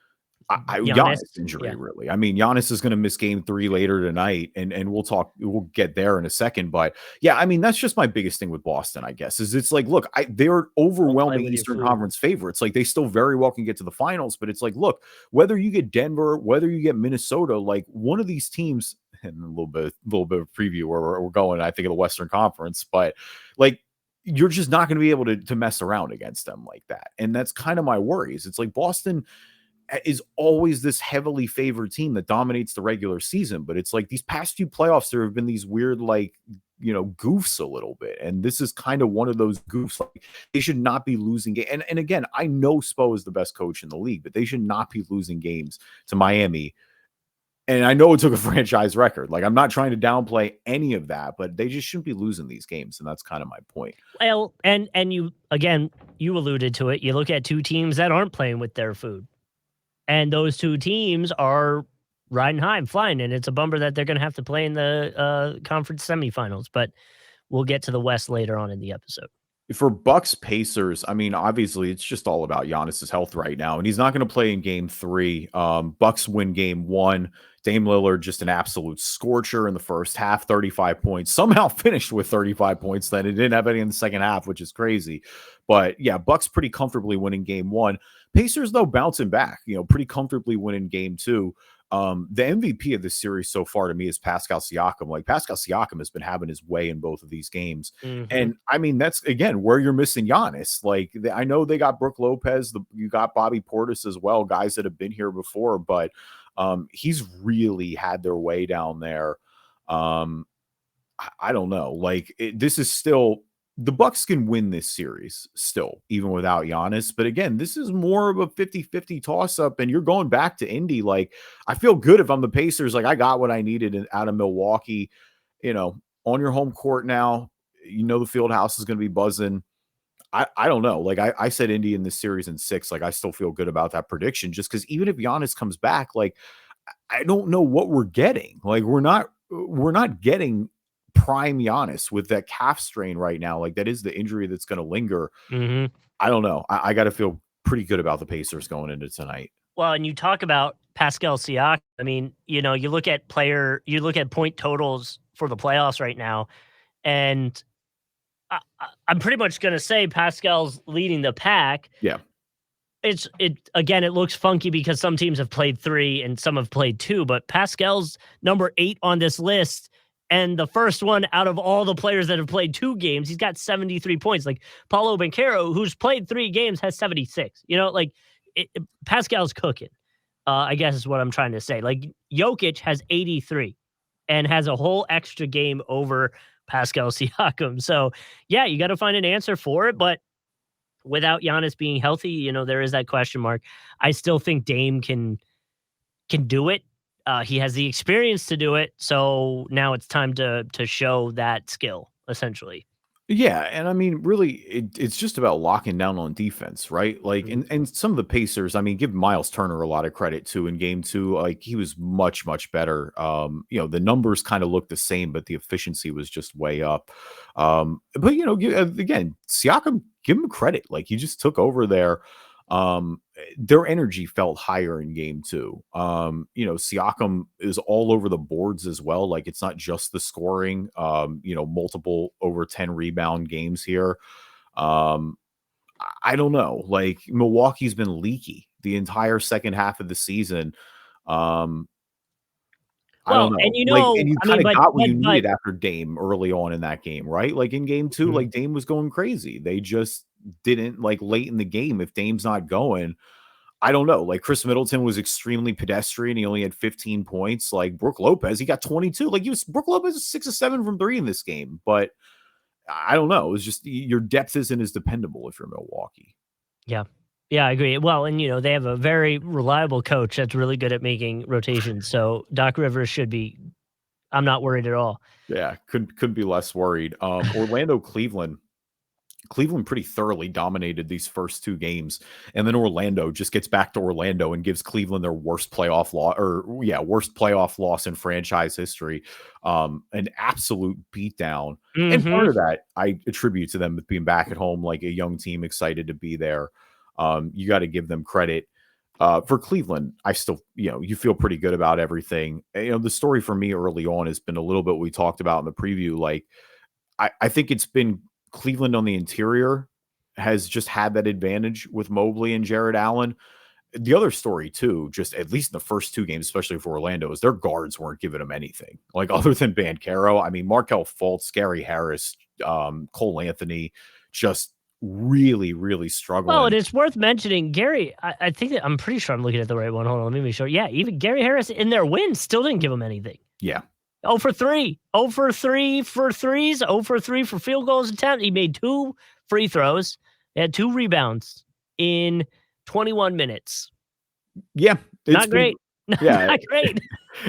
Giannis injury, really. I mean, Giannis is going to miss game 3 later tonight, and we'll get there in a second. But yeah, I mean, that's just my biggest thing with Boston, I guess, is it's like, look, they're overwhelming Eastern Conference favorites. Like they still very well can get to the finals, but it's like, look, whether you get Denver, whether you get Minnesota, like one of these teams, and a little bit of preview where we're going, I think, of the Western Conference, but like you're just not going to be able to mess around against them like that. And that's kind of my worries. It's like Boston is always this heavily favored team that dominates the regular season, but it's like these past few playoffs, there have been these weird, like, goofs a little bit. And this is kind of one of those goofs. Like they should not be losing games. And again, I know Spo is the best coach in the league, but they should not be losing games to Miami. And I know it took a franchise record. Like, I'm not trying to downplay any of that, but they just shouldn't be losing these games. And that's kind of my point. Well, and you alluded to it. You look at two teams that aren't playing with their food. And those two teams are riding high and flying. And it's a bummer that they're going to have to play in the conference semifinals. But we'll get to the West later on in the episode. For Bucks Pacers, I mean, obviously it's just all about Giannis's health right now, and he's not going to play in game 3. Bucks win game 1. Dame Lillard just an absolute scorcher in the first half, 35 points. Somehow finished with 35 points. Then it didn't have any in the second half, which is crazy. But yeah, Bucks pretty comfortably winning game 1. Pacers though bouncing back, pretty comfortably winning game 2. The MVP of this series so far to me is Pascal Siakam. Like Pascal Siakam has been having his way in both of these games. And I mean, that's again where you're missing Giannis. Like I know they got Brook Lopez, you got Bobby Portis as well, guys that have been here before, but he's really had their way down there. I don't know. Like this is still, the Bucks can win this series still, even without Giannis. But again, this is more of a 50-50 toss-up, and you're going back to Indy. Like, I feel good if I'm the Pacers. Like, I got what I needed out of Milwaukee, on your home court now. The field house is going to be buzzing. I don't know. Like, I said Indy in this series in 6. Like, I still feel good about that prediction just because even if Giannis comes back, like, I don't know what we're getting. Like, we're not getting prime Giannis with that calf strain right now. Like that is the injury that's going to linger. I don't know. I got to feel pretty good about the Pacers going into tonight. Well, and you talk about Pascal Siakam. I mean, you look at point totals for the playoffs right now, and I'm pretty much going to say Pascal's leading the pack. Yeah. Again, it looks funky because some teams have played 3 and some have played 2, but Pascal's number 8 on this list and the first one out of all the players that have played 2 games. He's got 73 points. Like Paulo Banchero, who's played 3 games, has 76. Like Pascal's cooking. I guess is what I'm trying to say. Like Jokic has 83 and has a whole extra game over Pascal Siakam. So yeah, you got to find an answer for it, but without Giannis being healthy, there is that question mark. I still think Dame can do it. He has the experience to do it. So now it's time to show that skill, essentially. Yeah, and I mean, really, it's just about locking down on defense, right? Like, Mhm. and some of the Pacers, I mean, give Miles Turner a lot of credit too in game 2. Like, he was much better. The numbers kind of looked the same, but the efficiency was just way up. But again, Siakam, give him credit. Like, he just took over there. Their energy felt higher in game 2. Siakam is all over the boards as well. Like, it's not just the scoring, multiple over 10 rebound games here. I don't know. Like, Milwaukee's been leaky the entire second half of the season. I Well, don't know. and Like, and you I mean, kind of got what you but needed after Dame early on in that game, right? Like in game 2, Mhm. like Dame was going crazy. They just didn't, like, late in the game. If Dame's not going, I don't know. Like, Chris Middleton was extremely pedestrian. He only had 15 points. Like, Brook Lopez, he got 22. Like, Brook Lopez was 6 or 7 from 3 in this game. But I don't know. It's just your depth isn't as dependable if you're Milwaukee. yeah. Yeah, I agree. Well, and they have a very reliable coach that's really good at making rotations. So Doc Rivers should be. I'm not worried at all. Yeah, couldn't be less worried. Orlando, Cleveland. Cleveland pretty thoroughly dominated these first 2 games, and then Orlando just gets back to Orlando and gives Cleveland their worst playoff worst playoff loss in franchise history. An absolute beatdown. And Hmm. part of that I attribute to them being back at home, like a young team excited to be there. You got to give them credit. For Cleveland, I still, you feel pretty good about everything. The story for me early on has been a little bit what we talked about in the preview. Like, I think it's been Cleveland on the interior has just had that advantage with Mobley and Jared Allen. The other story too, just at least in the first 2 games, especially for Orlando, is their guards weren't giving them anything. Like, other than Banchero, I mean, Markel Fultz, Gary Harris, Cole Anthony, just really Well, and struggling. it's worth mentioning Gary. I think that I'm pretty sure I'm looking at the right one. Hold on, let me make sure. Yeah, even Gary Harris in their win still didn't give them anything. Yeah. 0 for 3. 0 for 3 for threes. 0 for 3 for field goals attempt. He made 2 free throws. He had 2 rebounds in 21 minutes. Yeah. It's Not been, great. yeah. Not great.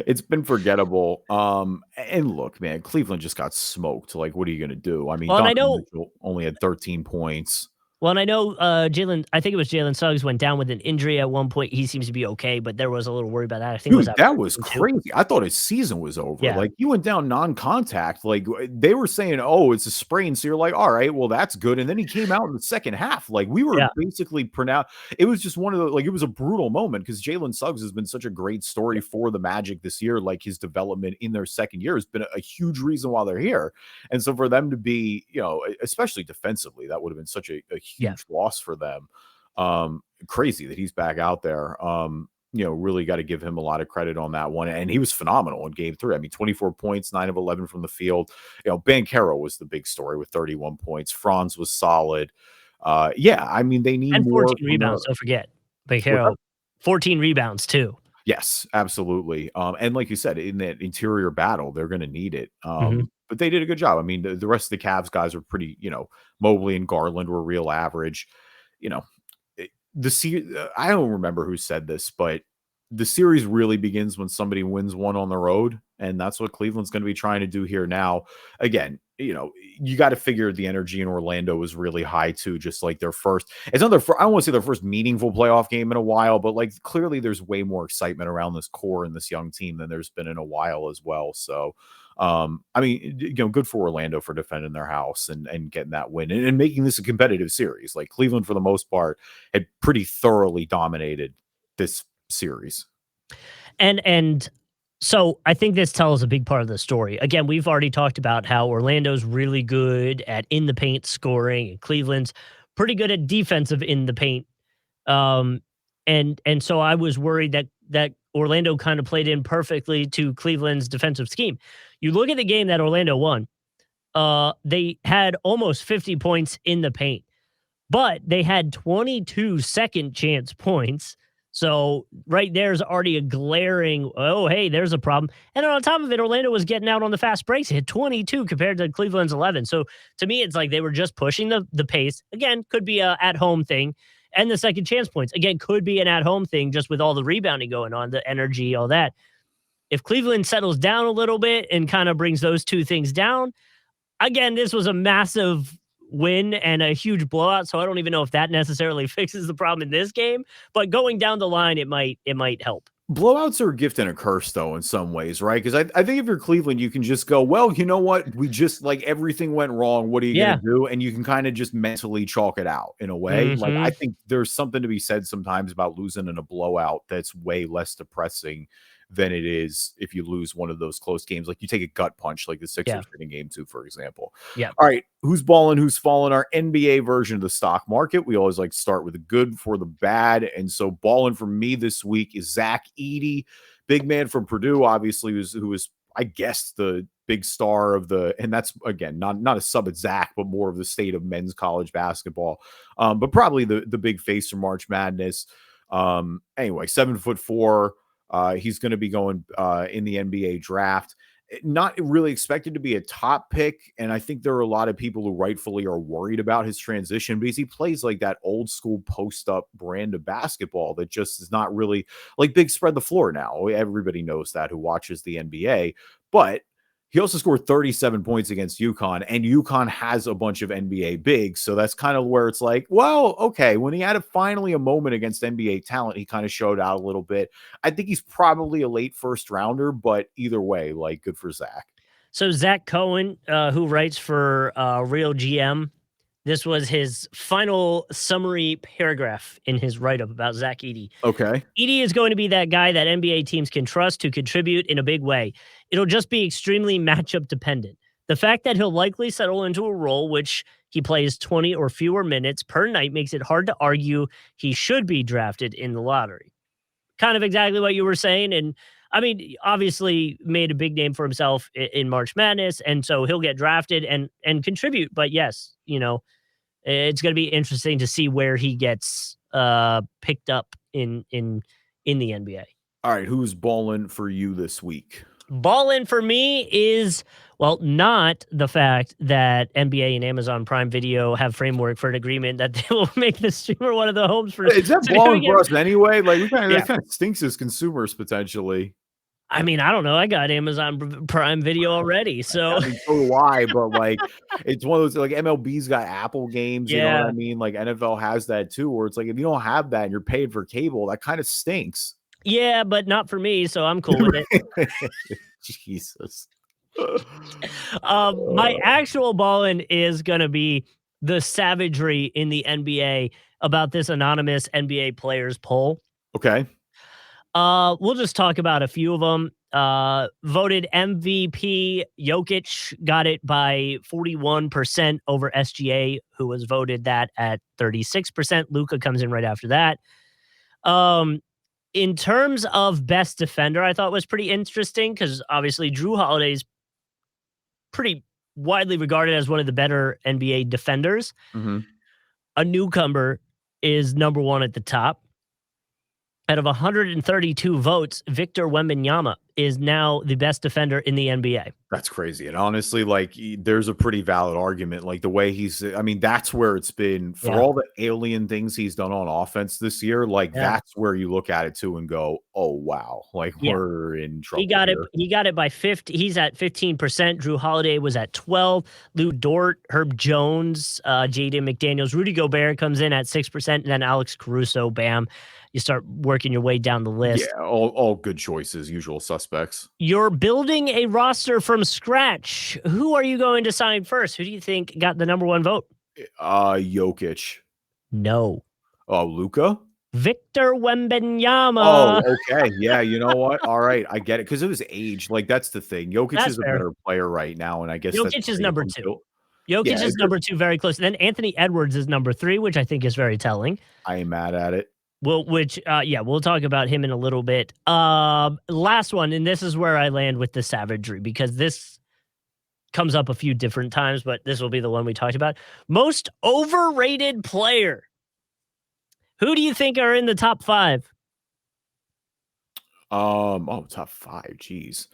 It's been forgettable. And look, man, Cleveland just got smoked. Like, what are you gonna do? I mean, Well, and I Donovan know Mitchell only had 13 points. Jalen, I think it was Jalen Suggs went down with an injury at one point. He seems to be okay, but there was a little worry about that. I think it was Dude, after that was game 2. crazy. I thought his season was over. Yeah. Like, he went down non-contact. Like, they were saying, "Oh, it's a sprain." So you're like, "All right, well, that's good." And then he came out in the second half. Like, we were Yeah. basically pronounced. It was just one of the, like, it was a brutal moment because Jalen Suggs has been such a great story for the Magic this year. Like, his development in their second year has been a huge reason why they're here. And so for them to be, especially defensively, that would have been such a Yeah. huge loss for them. Crazy that he's back out there. Really got to give him a lot of credit on that one. And he was phenomenal in game 3. I mean, 24 points, 9 of 11 from the field. Banchero was the big story with 31 points. Franz was solid. I mean, they need And more 14 from rebounds, don't forget. what's Banchero, that? 14 rebounds too. Yes, absolutely. And like you said, in that interior battle, they're going to need it. Mhm. But they did a good job. I mean, the rest of the Cavs guys were pretty, Mobley and Garland were real average. You know, I don't remember who said this, but the series really begins when somebody wins one on the road, and that's what Cleveland's going to be trying to do here now. Again, you got to figure the energy in Orlando was really high too. Just like their first, it's not I don't want to say their first meaningful playoff game in a while, but like clearly there's way more excitement around this core and this young team than there's been in a while as well. So, I mean, good for Orlando for defending their house and getting that win and making this a competitive series. Like Cleveland, for the most part, had pretty thoroughly dominated this series. And So I think this tells a big part of the story. Again, we've already talked about how Orlando's really good at in the paint scoring, and Cleveland's pretty good at defensive in the paint. Um, and so I was worried that Orlando kind of played in perfectly to Cleveland's defensive scheme. You look at the game that Orlando won. They had almost 50 points in the paint, but they had 22 second chance points. So right there's already a glaring, oh, hey, there's a problem. And then on top of it, Orlando was getting out on the fast breaks. It had 22 compared to Cleveland's 11. So to me, it's like they were just pushing the pace. Again, could be a at-home thing. And the second chance points, again, could be an at-home thing just with all the rebounding going on, the energy, all that. If Cleveland settles down a little bit and kind of brings those two things down, again, this was a massive win and a huge blowout, so I don't even know if that necessarily fixes the problem in this game, but going down the line, it might help. Blowouts are a gift and a curse, though, in some ways, right? Because I think if you're Cleveland, you can just go, well, you know what? We just, like, everything went wrong. What are you going to do? And you can kind of just mentally chalk it out in a way. Like, I think there's something to be said sometimes about losing in a blowout that's way less depressing than it is if you lose one of those close games. Like you take a gut punch, like the Sixers did in game 2, for example. Yeah. All right. Who's balling? Who's falling? Our NBA version of the stock market. We always like to start with the good before the bad. And so balling for me this week is Zach Edey, big man from Purdue, obviously, who was, I guess, the big star of the, and that's again, not a sub at Zach, but more of the state of men's college basketball. But probably the big face from March Madness. Anyway, 7'4". He's going to be going in the NBA draft. Not really expected to be a top pick, and I think there are a lot of people who rightfully are worried about his transition because he plays like that old school post-up brand of basketball that just is not really like big spread the floor now. Everybody knows that who watches the NBA, but he also scored 37 points against UConn, and UConn has a bunch of NBA bigs. So that's kind of where it's like, well, okay, when he had finally a moment against NBA talent, he kind of showed out a little bit. I think he's probably a late first rounder, but either way, like good for Zach. So Zach Cohen, who writes for Real GM, this was his final summary paragraph in his write-up about Zach Edey. Okay. Edey is going to be that guy that NBA teams can trust to contribute in a big way. It'll just be extremely matchup dependent. The fact that he'll likely settle into a role which he plays 20 or fewer minutes per night makes it hard to argue he should be drafted in the lottery. Kind of exactly what you were saying. And I mean, obviously made a big name for himself in March Madness, and so he'll get drafted and contribute. But yes, you know, it's going to be interesting to see where he gets picked up in the NBA. All right, who's balling for you this week? Ballin for me is, well, not the fact that NBA and Amazon Prime Video have framework for an agreement that they will make the streamer one of the homes for. Is that balling for us anyway? Like that kind of stinks as consumers potentially. I mean, I don't know. I got Amazon Prime Video already, so I mean, so do I. But like, it's one of those like MLB's got Apple games. You know what I mean? Like NFL has that too, where it's like if you don't have that and you're paid for cable, that kind of stinks. Yeah, but not for me, so I'm cool with it. Jesus. My actual ballin is gonna be the savagery in the NBA about this anonymous NBA players poll. Okay. We'll just talk about a few of them. Voted MVP, Jokic got it by 41% over SGA, who was voted that at 36%. Luka comes in right after that. In terms of best defender, I thought was pretty interesting because obviously Drew Holiday is pretty widely regarded as one of the better NBA defenders. Mm-hmm. A newcomer is number one at the top. Out of 132 votes, Victor Wembanyama is now the best defender in the NBA. That's crazy. And honestly, like there's a pretty valid argument. Like the way I mean, that's where it's been for all the alien things he's done on offense this year. Like that's where you look at it too and go, oh, wow. Like we're in trouble. He got it by 50. He's at 15%. Drew Holiday was at 12. Lou Dort, Herb Jones, Jaden McDaniels, Rudy Gobert comes in at 6%. And then Alex Caruso, bam. You start working your way down the list. Yeah, all good choices, usual suspects. You're building a roster from scratch. Who are you going to sign first? Who do you think got the number one vote? Jokic. No. Oh, Luka? Victor Wembanyama. Oh, okay. Yeah, you know what? All right, I get it because it was age. Like that's the thing. Jokic That's is a fair. better player right now, and I guess that's Jokic is what made number him 2. feel. Jokic Yeah, is number 2, very close. Then Anthony Edwards is number 3, which I think is very telling. I ain't mad at it. Yeah, we'll talk about him in a little bit. Last one, and this is where I land with the savagery because this comes up a few different times, but this will be the one we talked about. Most overrated player. Who do you think are in the top 5? Top 5. Jeez.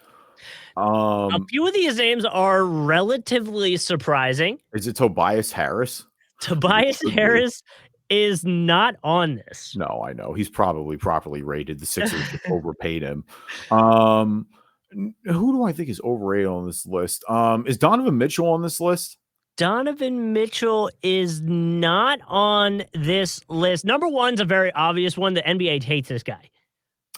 A few of these names are relatively surprising. Is it Tobias Harris? Tobias Harris is not on this. No, I know. He's probably properly rated. The Sixers just overpaid him. Who do I think is overrated on this list? Is Donovan Mitchell on this list? Donovan Mitchell is not on this list. Number 1's a very obvious one. The NBA hates this guy.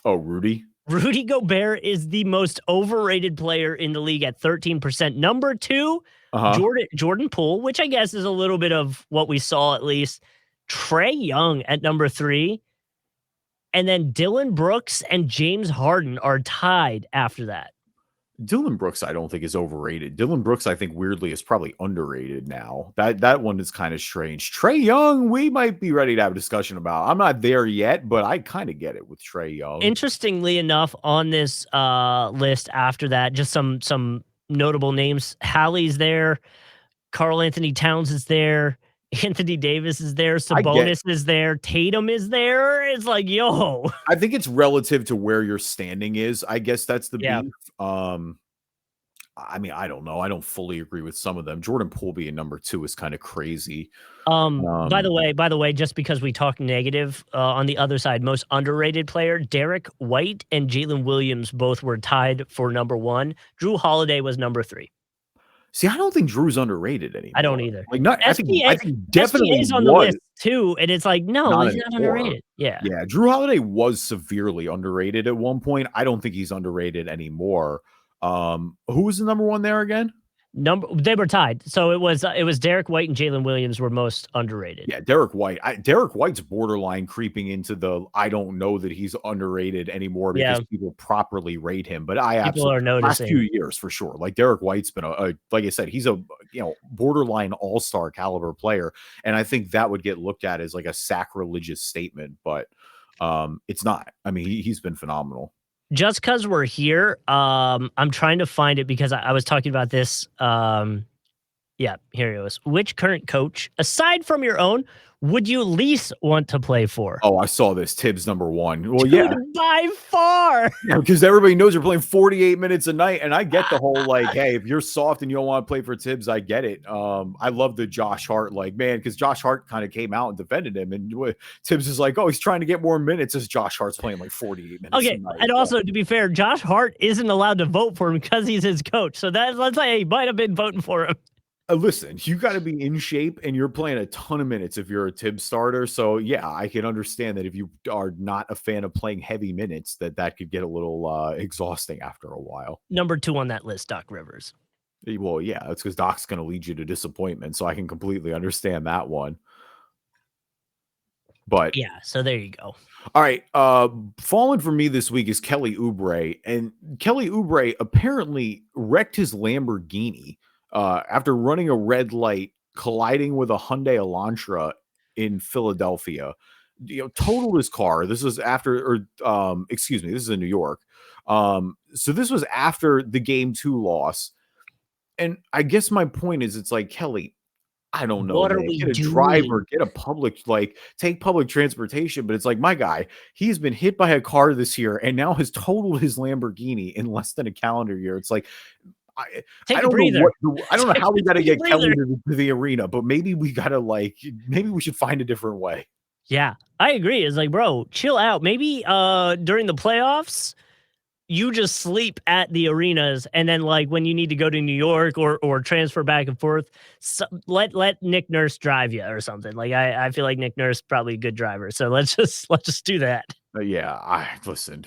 Oh, Rudy? Rudy Gobert is the most overrated player in the league at 13%. Number 2, Jordan Poole, which I guess is a little bit of what we saw at least. Trae Young at number 3. And then Dillon Brooks and James Harden are tied after that. Dillon Brooks, I don't think is overrated. Dillon Brooks, I think weirdly is probably underrated now. That one is kind of strange. Trae Young, we might be ready to have a discussion about. I'm not there yet, but I kind of get it with Trae Young. Interestingly enough, on this list after that, just some notable names. Hallie's there. Karl Anthony Towns is there. Anthony Davis is there. Sabonis is there. Tatum is there. It's like, yo. I think it's relative to where your standing is. I guess that's the beef. I mean, I don't know. I don't fully agree with some of them. Jordan Poole being number 2 is kind of crazy. By the way, just because we talk negative, on the other side, most underrated player, Derek White and Jalen Williams both were tied for number 1. Drew Holiday was number 3. See, I don't think Drew's underrated anymore. I don't either. Like, not. I think definitely is on the list too, and it's like, no, he's not underrated. Yeah, Drew Holiday was severely underrated at one point. I don't think he's underrated anymore. Who was the number 1 there again? They were tied. So it was Derek White and Jalen Williams were most underrated. Yeah, Derek White. Derek White's borderline creeping into the I don't know that he's underrated anymore because people properly rate him. But I people are noticing last few years for sure. Like Derek White's been like I said, he's a borderline all-star caliber player, and I think that would get looked at as like a sacrilegious statement, but it's not. I mean, he's been phenomenal. Just because we're here, I'm trying to find it because I was talking about this. Yeah, here it was. Which current coach, aside from your own, would you least want to play for? Oh, I saw this. Tibbs number 1. Well, dude, by far. Yeah, because everybody knows you're playing 48 minutes a night, and I get the whole like, hey, if you're soft and you don't want to play for Tibbs, I get it. I love the Josh Hart because Josh Hart kind of came out and defended him, and Tibbs is like, oh, he's trying to get more minutes as Josh Hart's playing like 48 minutes. Okay, and also to be fair, Josh Hart isn't allowed to vote for him because he's his coach, so let's say he might have been voting for him. Listen, you got to be in shape, and you're playing a ton of minutes if you're a Tibbs starter. So, yeah, I can understand that if you are not a fan of playing heavy minutes, that could get a little exhausting after a while. Number 2 on that list, Doc Rivers. Well, yeah, that's because Doc's going to lead you to disappointment, so I can completely understand that one. But yeah, so there you go. All right, fallen for me this week is Kely Oubre, and Kely Oubre apparently wrecked his Lamborghini after running a red light, colliding with a Hyundai Elantra in Philadelphia. Totaled his car. This was after, this is in New York. So this was after the Game 2 loss. And I guess my point is, it's like, Kely, I don't know. What are we get a doing? driver, get a public, take public transportation. But it's like, my guy, he's been hit by a car this year and now has totaled his Lamborghini in less than a calendar year. It's like, I don't know how we got to get Kely to the arena, but maybe we got to maybe we should find a different way. Yeah, I agree. It's like, bro, chill out. Maybe during the playoffs, you just sleep at the arenas, and then when you need to go to New York or transfer back and forth, let Nick Nurse drive you or something. I feel like Nick Nurse is probably a good driver, so let's just do that. Yeah, listen.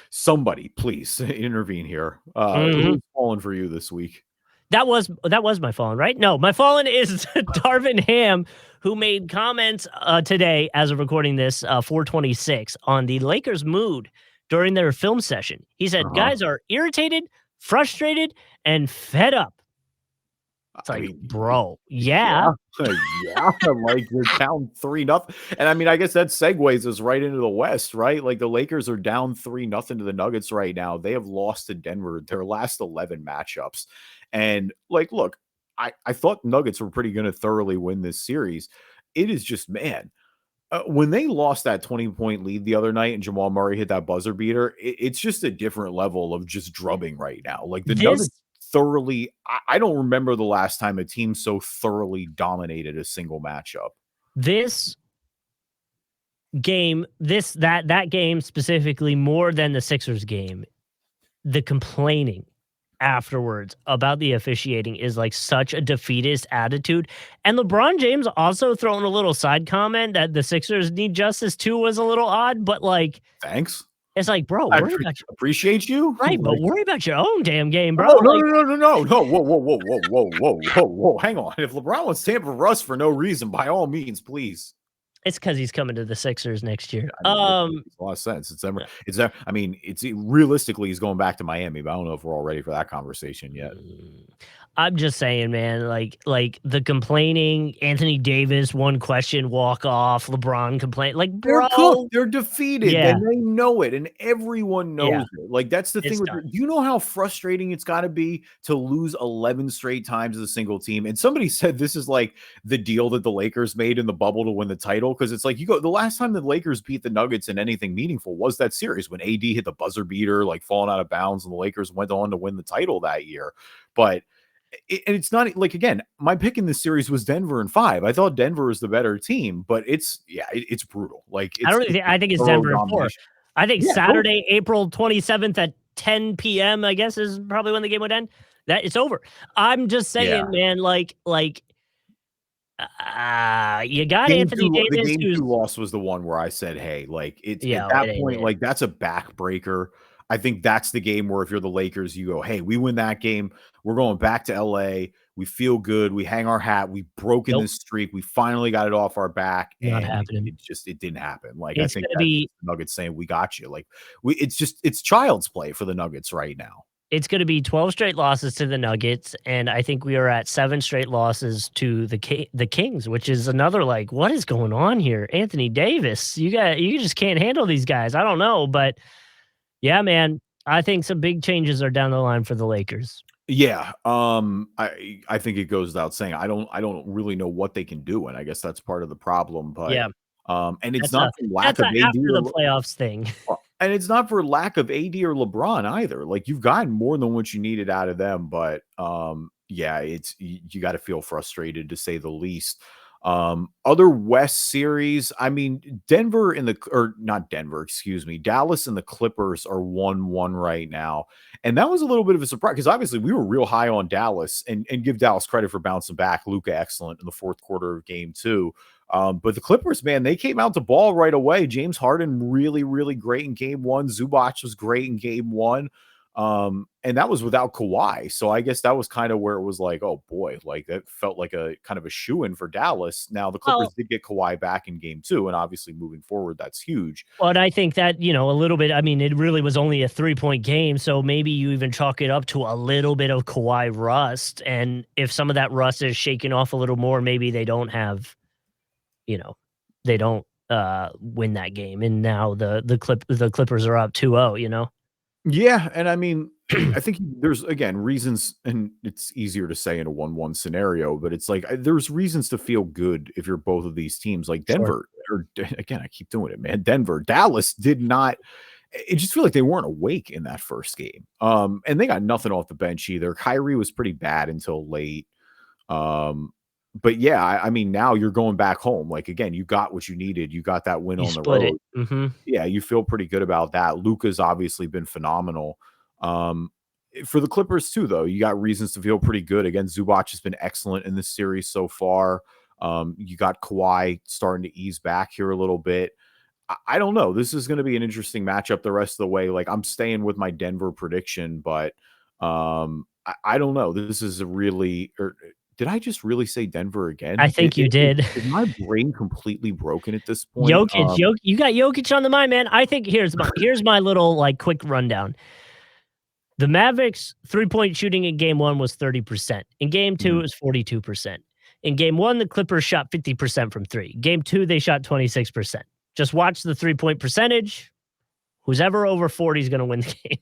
Somebody please intervene here. Who's falling for you this week? That was my Fallin, right? No, my Fallin is Darvin Ham, who made comments today, as of recording this, 426, on the Lakers' mood during their film session. He said, "Guys are irritated, frustrated, and fed up." It's I like, mean, bro, yeah, yeah. yeah, like you're down 3-0. And I mean, I guess that segues us right into the West, right? Like the Lakers are down 3-0 to the Nuggets right now. They have lost to Denver their last 11 matchups. And like, look, I thought Nuggets were pretty going to thoroughly win this series. It is just, man, when they lost that 20-point lead the other night and Jamal Murray hit that buzzer beater, it's just a different level of just drubbing right now. Like the This Nuggets thoroughly, I don't remember the last time a team so thoroughly dominated a single matchup. this game, that game specifically, more than the Sixers game, the complaining afterwards about the officiating is like such a defeatist attitude. And LeBron James also throwing a little side comment that the Sixers need justice too was a little odd, but like, Thanks. it's like, bro, I worry about your, appreciate you. right, but Like, worry about your own damn game, bro. oh, no, Like, no, no, no, no, no. Whoa, whoa, whoa, whoa, whoa, whoa, whoa, whoa. Hang on. If LeBron wants to tamper Russ for no reason, by all means, please. it's because he's coming to the Sixers next year. I mean, it makes a lot of sense. I mean, it's realistically he's going back to Miami, but I don't know if we're all ready for that conversation yet. I'm just saying, man, like the complaining, Anthony Davis, one question, walk off, LeBron complain, like, They're bro, cooked. They're defeated. yeah, And they know it, and everyone knows yeah, it. Like that's the thing. it's With done. do you know how frustrating it's got to be to lose 11 straight times as a single team? And somebody said this is like the deal that the Lakers made in the bubble to win the title, because it's like you go the last time the Lakers beat the Nuggets in anything meaningful was that series when AD hit the buzzer beater, like falling out of bounds, and the Lakers went on to win the title that year. But and it's not like, again, my pick in this series was Denver in 5. I thought Denver was the better team, but it's it's brutal. Like I don't think, I think it's Denver in 4. domination. I think Yeah, Saturday, April 27th at 10 p.m., I guess, is probably when the game would end. That it's over. I'm just saying, yeah. man, you got Anthony The Davis, game who's 2 loss was the one where I said, hey, like it's at yeah, it that ain't point, it. like that's a backbreaker. I think that's the game where if you're the Lakers, you go, hey, we win that game. We're going back to LA. We feel good. We hang our hat. We've broken Nope, this streak. We finally got it off our back. not And happening. it didn't happen. Like I It's think gonna that's be just the Nuggets saying we got you. Like it's child's play for the Nuggets right now. it's going to be 12 straight losses to the Nuggets, and I think we are at 7 straight losses to the Kings, which is another like, what is going on here? Anthony Davis, you just can't handle these guys. I don't know, but yeah, man, I think some big changes are down the line for the Lakers. Yeah, I think it goes without saying. I don't really know what they can do, and I guess that's part of the problem. But Yeah, and it's that's not a for lack of AD after the or playoffs thing. and it's not for lack of AD or LeBron either. Like you've gotten more than what you needed out of them, but yeah, it's you got to feel frustrated to say the least. Other West series, I mean, Denver in the or not Denver, excuse me, Dallas and the Clippers are 1-1 right now. And that was a little bit of a surprise because obviously we were real high on Dallas and give Dallas credit for bouncing back. Luka excellent in the fourth quarter of game 2. But the Clippers, man, they came out to ball right away. James Harden really, really great in game 1. Zubac was great in game 1. And that was without Kawhi. So I guess that was kind of where it was like, oh boy, like that felt like a kind of a shoe-in for Dallas. Now the Clippers Well, did get Kawhi back in game 2, and obviously moving forward, that's huge. but I think that, a little bit, I mean, it really was only a 3-point game, so maybe you even chalk it up to a little bit of Kawhi rust, and if some of that rust is shaking off a little more, maybe they don't have, they don't win that game, and now the Clippers are up 2-0. Yeah, and I mean, I think there's again reasons, and it's easier to say in a 1-1 scenario, but it's like there's reasons to feel good if you're both of these teams. Like Sure. Denver, or again, I keep doing it, man. Denver, Dallas did not. It just feel like they weren't awake in that first game. And they got nothing off the bench either. Kyrie was pretty bad until late. Um, but yeah, I mean, now you're going back home. Like again, you got what you needed. You got that win You on the split it. road. Mhm. Yeah, you feel pretty good about that. Luka's obviously been phenomenal. Um, for the Clippers too, though, you got reasons to feel pretty good. Again, Zubac has been excellent in this series so far. You got Kawhi starting to ease back here a little bit. I don't know. This is going to be an interesting matchup the rest of the way. Like I'm staying with my Denver prediction, but I don't know. This is a really, or did I just really say Denver again? I think you did. Is my brain completely broken at this point? Jokic, you got Jokic on the mind, man. I think here's my little like quick rundown. The Mavericks 3-point shooting in game 1 was 30%. In game 2 it was 42%. In game 1 the Clippers shot 50% from 3. Game 2 they shot 26%. Just watch the 3-point percentage. Who's ever over 40 is going to win the game.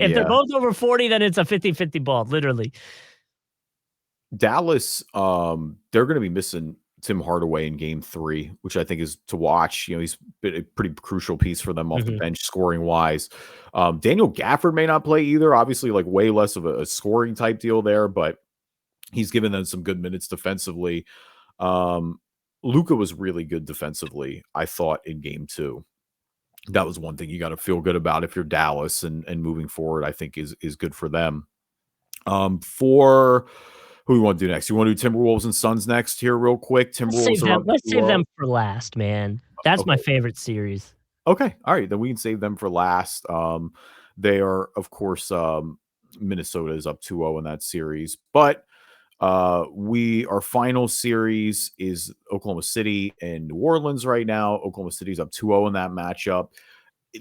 If they're both over 40 then it's a 50-50 ball, literally. Dallas, they're going to be missing Tim Hardaway in game 3, which I think is to watch. You know, he's been a pretty crucial piece for them off the bench scoring wise. Daniel Gafford may not play either. Obviously, like way less of a scoring type deal there, but he's given them some good minutes defensively. Luka was really good defensively, I thought, in game 2. That was one thing you got to feel good about if you're Dallas, and moving forward, I think is good for them. For who we want to do next? You want to do Timberwolves and Suns next here real quick? Timberwolves Let's save them for last, man. That's my favorite series. Okay. All right. Then we can save them for last. They are, of course, Minnesota is up 2-0 in that series. But our final series is Oklahoma City and New Orleans right now. Oklahoma City's up 2-0 in that matchup.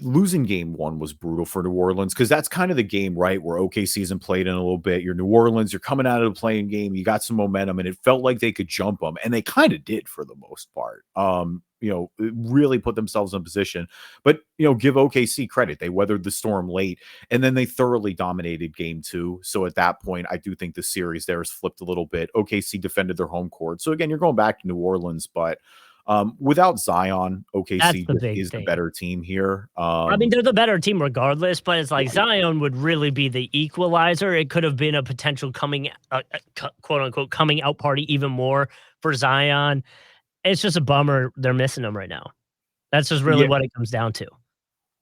Losing game 1 was brutal for New Orleans because that's kind of the game, right, where OKC hasn't played in a little bit. You're New Orleans, you're coming out of the playing game, you got some momentum, and it felt like they could jump them, and they kind of did for the most part. You know, really put themselves in position. But, you know, give OKC credit. They weathered the storm late, and then they thoroughly dominated game 2. So at that point, I do think the series there has flipped a little bit. OKC defended their home court. So again, you're going back to New Orleans, but without Zion, OKC is the better team here. I mean, they're the better team regardless, but it's like Zion would really be the equalizer. It could have been a potential quote unquote coming out party even more for Zion. It's just a bummer they're missing him right now. That's just really what it comes down to.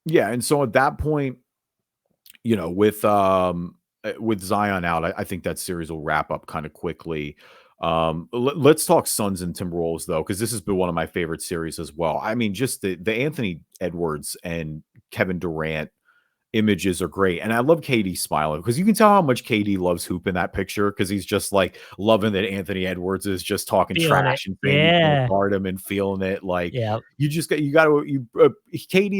Yeah, and so at that point, you know, with Zion out, I think that series will wrap up kind of quickly. Let's talk Suns and Timberwolves though, because this has been one of my favorite series as well. I mean, just the Anthony Edwards and Kevin Durant images are great, and I love KD smiling because you can tell how much KD loves hoop in that picture because he's just like loving that Anthony Edwards is just talking trash and saying he can't guard him and feeling it. Like, KD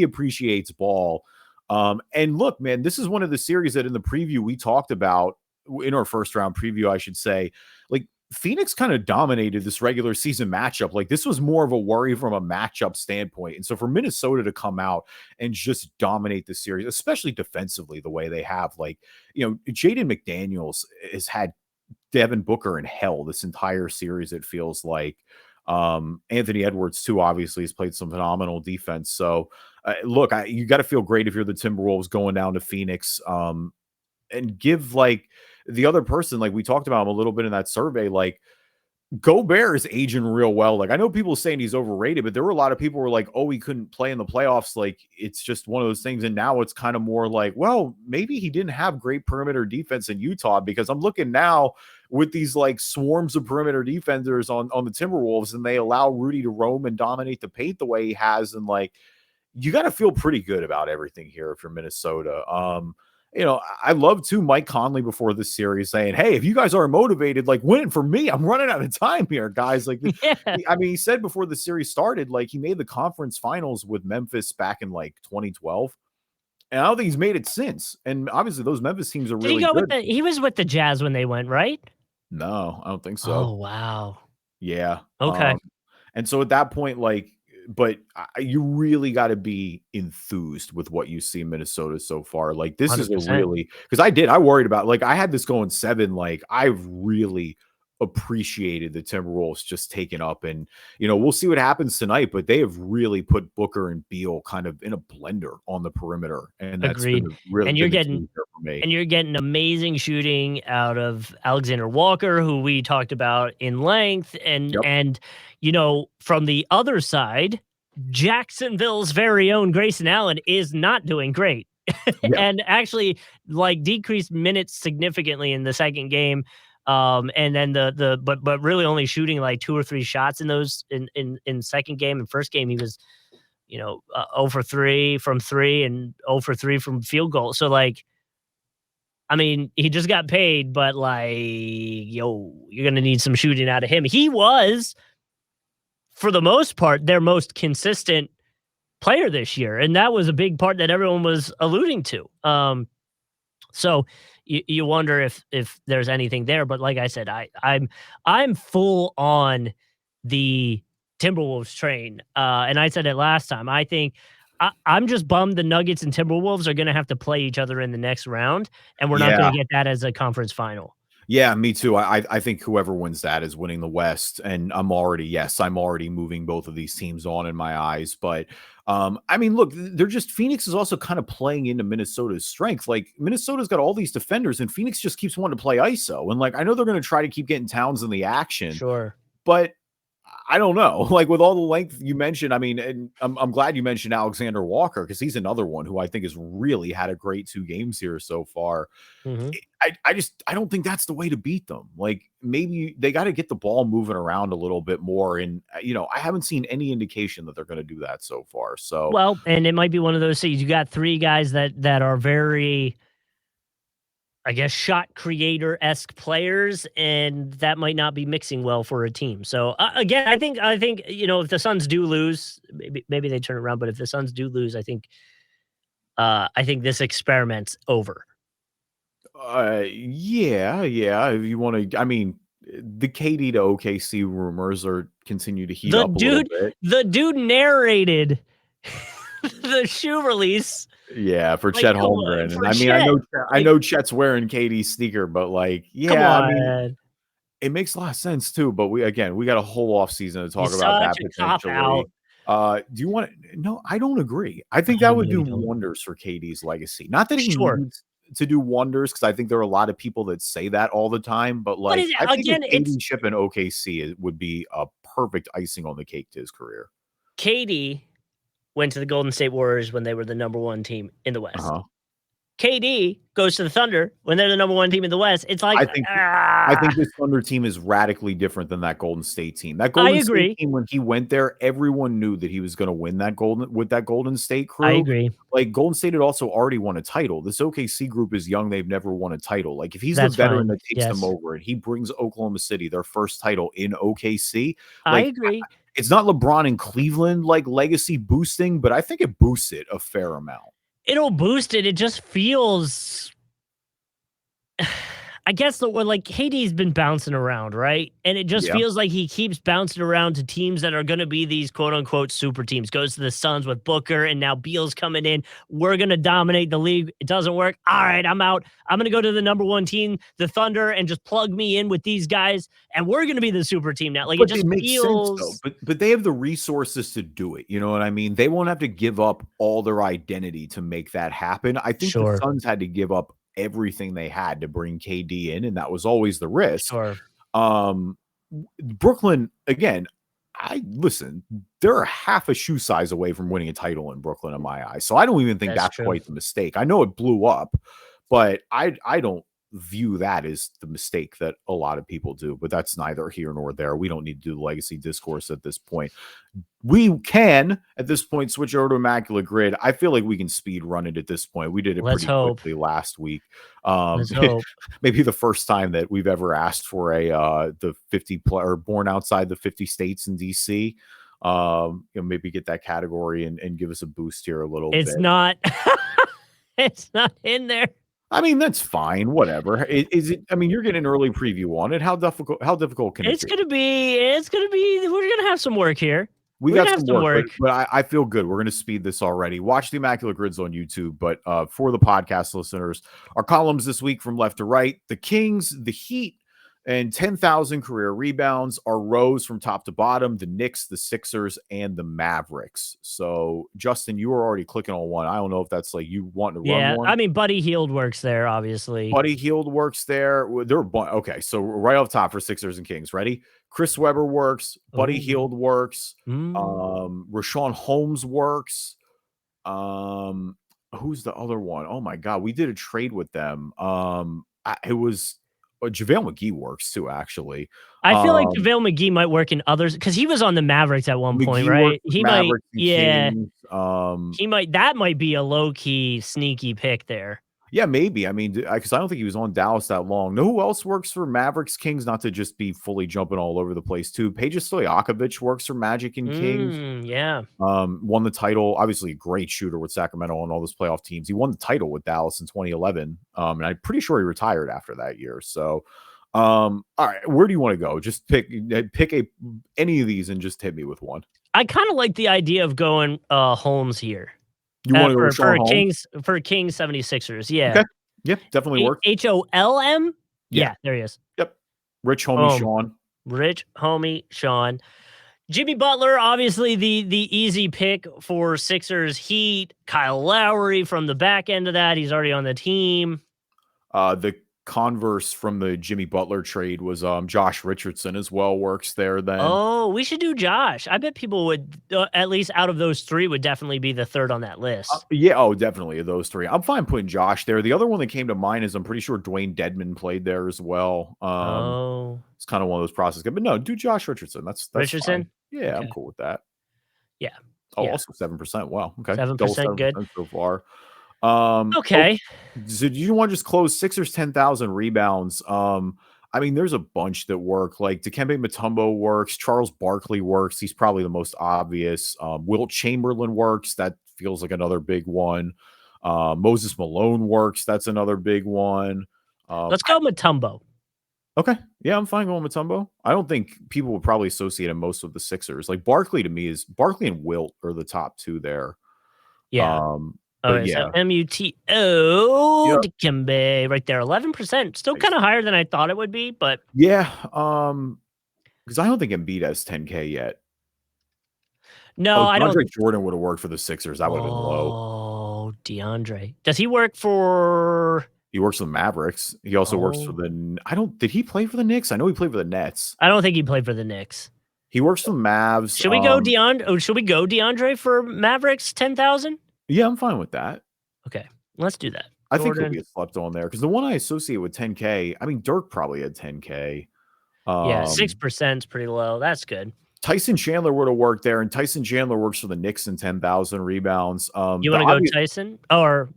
appreciates ball. And look, man, this is one of the series that in the preview we talked about in our first round preview, I should say, like, Phoenix kind of dominated this regular season matchup. Like, this was more of a worry from a matchup standpoint. And so for Minnesota to come out and just dominate the series, especially defensively, the way they have, like, you know, Jaden McDaniels has had Devin Booker in hell this entire series, it feels like. Anthony Edwards too, obviously, has played some phenomenal defense. So look, you got to feel great if you're the Timberwolves going down to Phoenix, and give, like, the other person, like we talked about him a little bit in that survey, like, Gobert is aging real well. Like, I know people saying he's overrated, but there were a lot of people who were like, oh, he couldn't play in the playoffs. Like, it's just one of those things. And now it's kind of more like, well, maybe he didn't have great perimeter defense in Utah, because I'm looking now with these like swarms of perimeter defenders on the Timberwolves, and they allow Rudy to roam and dominate the paint the way he has. And like, you got to feel pretty good about everything here if you're Minnesota. You know, I love too Mike Conley before this series saying, hey, if you guys are motivated, like, win for me. I'm running out of time here, guys. Like, I mean, he said before the series started, like, he made the conference finals with Memphis back in like 2012. And I don't think he's made it since. And obviously those Memphis teams are really good. He was with the Jazz when they went, right? No, I don't think so. Oh, wow. Yeah. Okay. And so at that point, like, but you really got to be enthused with what you see in Minnesota so far. Like, this 100%. Is a really, because I worried about, like, I had this going 7. Like, I've really appreciated the Timberwolves just taking up, and, you know, we'll see what happens tonight, but they have really put Booker and Beal kind of in a blender on the perimeter. And that's agreed. Really, and you're getting amazing shooting out of Alexander Walker, who we talked about in length, and you know, from the other side, Jacksonville's very own Grayson Allen is not doing great. And actually, like, decreased minutes significantly in the second game. And then but really only shooting like 2 or 3 shots in those in second game. And first game he was, you know, 0 for 3 from 3 and 0 for 3 from field goal. So, like, I mean, he just got paid, but like, yo, you're going to need some shooting out of him. He was, for the most part, their most consistent player this year. And that was a big part that everyone was alluding to. So you wonder if there's anything there. But like I said, I'm full on the Timberwolves train. And I said it last time. I think I'm just bummed the Nuggets and Timberwolves are going to have to play each other in the next round, and we're not going to get that as a conference final. Yeah, me too. I think whoever wins that is winning the West, and I'm already moving both of these teams on in my eyes. But I mean, look, they're just Phoenix is also kind of playing into Minnesota's strength. Like Minnesota's got all these defenders, and Phoenix just keeps wanting to play ISO. And like I know they're going to try to keep getting Towns in the action, Sure, but I don't know. Like with all the length you mentioned, I mean, and I'm glad you mentioned Alexander Walker because he's another one who I think has really had a great 2 games here so far. mm-hmm. I don't think that's the way to beat them. Like maybe they got to get the ball moving around a little bit more. And, I haven't seen any indication that they're going to do that so far. So, well, and it might be one of those things. You got 3 guys that are very, I guess, shot creator-esque players, and that might not be mixing well for a team. So again, I think, if the Suns do lose, maybe they turn around, but if the Suns do lose, I think this experiment's over. yeah. If you want to, I mean, the KD to OKC rumors continue to heat up a little bit. The dude narrated the shoe release. Yeah, for Chet Holmgren. And I mean, I know Chet's wearing KD's sneaker, but like, yeah, I mean, it makes a lot of sense too. But we got a whole off season to talk about that potentially. Do you want to? No, I don't agree. I think that would do wonders for KD's legacy. Not that he needs to do wonders, because I think there are a lot of people that say that all the time. But like, I think KD ship in OKC would be a perfect icing on the cake to his career. KD went to the Golden State Warriors when they were the number 1 team in the West. KD goes to the Thunder when they're the number 1 team in the West. It's like I think this Thunder team is radically different than that Golden State team. That Golden State team, when he went there, everyone knew that he was going to win that Golden State crew. I agree. Like Golden State had also already won a title. This OKC group is young; they've never won a title. Like if he's the veteran that takes them over, and he brings Oklahoma City their first title in OKC. Like, I agree. It's not LeBron in Cleveland like legacy boosting, but I think it boosts it a fair amount. It'll boost it. It just feels, I guess, like KD's been bouncing around, right? And it just feels like he keeps bouncing around to teams that are going to be these quote unquote super teams. Goes to the Suns with Booker, and now Beal's coming in. We're going to dominate the league. It doesn't work. All right, I'm out. I'm going to go to the number 1 team, the Thunder, and just plug me in with these guys, and we're going to be the super team now. Like it just feels. Sense, though. But they have the resources to do it. You know what I mean? They won't have to give up all their identity to make that happen. I think the Suns had to give up everything they had to bring KD in, and that was always the risk. Brooklyn, again, they're half a shoe size away from winning a title in Brooklyn in my eyes. So I don't even think that's quite the mistake. I know it blew up, but I don't view that as the mistake that a lot of people do, but that's neither here nor there. We don't need to do the legacy discourse at this point. We can, at this point, switch over to Immaculate Grid. I feel like we can speed run it at this point. We did it pretty quickly last week. Maybe the first time that we've ever asked for the 50 player born outside the 50 states in DC. Maybe get that category and give us a boost here a little bit. It's not in there. I mean, that's fine. Whatever. Is it? I mean, you're getting an early preview on it. How difficult can it be? It's gonna be. We're gonna have some work here. We got some work. But I feel good. We're gonna speed this already. Watch the Immaculate Grids on YouTube. But for the podcast listeners, our columns this week from left to right: the Kings, the Heat, and 10,000 career rebounds. Are rows from top to bottom: the Knicks, the Sixers, and the Mavericks. So, Justin, you were already clicking on one. I don't know if that's like you want to run one. I mean, Buddy Hield works there, obviously. Buddy Hield works there. Okay, so right off top for Sixers and Kings. Ready? Chris Webber works. Buddy Hield works. Rashawn Holmes works. Who's the other one? Oh my God, we did a trade with them. It was JaVale McGee works too, actually. I feel like JaVale McGee might work in others because he was on the Mavericks at one point, right? He might, Kings, he might. That might be a low key sneaky pick there. Yeah, maybe. I mean, because I don't think he was on Dallas that long. Know who else works for Mavericks, Kings? Not to just be fully jumping all over the place, too. Peja Stojakovic works for Magic and Kings. Yeah. Won the title. Obviously, a great shooter with Sacramento and all those playoff teams. He won the title with Dallas in 2011. And I'm pretty sure he retired after that year. So, all right, where do you want to go? Just pick any of these and just hit me with one. I kind of like the idea of going Holmes here. You want to go for Holmes? Kings 76ers. Yeah. Okay. Yep, definitely works. HOLM? Yeah, there he is. Yep. Rich homie Sean. Rich homie Sean. Jimmy Butler, obviously the easy pick for Sixers Heat. Kyle Lowry from the back end of that. He's already on the team. The converse from the Jimmy Butler trade was Josh Richardson as well works there then. Oh, we should do Josh. I bet people would, at least out of those three, would definitely be the third on that list. Yeah, definitely those three. I'm fine putting Josh there. The other one that came to mind is I'm pretty sure Dwayne Dedman played there as well. It's kind of one of those processes. But no, do Josh Richardson. That's Richardson? Fine. Yeah, okay. I'm cool with that. Yeah. Also 7%. Wow. Okay. 7% good. So far. Okay. So do you want to just close Sixers 10,000 rebounds? I mean, there's a bunch that work. Like Dikembe Mutombo works. Charles Barkley works. He's probably the most obvious. Wilt Chamberlain works. That feels like another big one. Moses Malone works. That's another big one. Let's go Mutombo. Okay. Yeah, I'm fine going with Mutombo. I don't think people would probably associate him most with the Sixers. Like Barkley to me is Barkley and Wilt are the top two there. Yeah. Yeah. So MUTO Dikembe right there, 11%. Still kind of higher than I thought it would be, but yeah. Because I don't think Embiid has 10K yet. No, I don't. DeAndre Jordan would have worked for the Sixers. That would have been low. Oh, DeAndre. Does he work for? He works for the Mavericks. He also works for the. Did he play for the Knicks? I know he played for the Nets. I don't think he played for the Knicks. He works for the Mavs. Should we go DeAndre? Should we go DeAndre for Mavericks 10,000? Yeah, I'm fine with that. Okay, let's do that. I think he'll be slept on there because the one I associate with 10K. I mean, Dirk probably had 10K. Yeah, 6% is pretty low. That's good. Tyson Chandler would have worked there, and Tyson Chandler works for the Knicks in 10,000 rebounds. You want to go Tyson?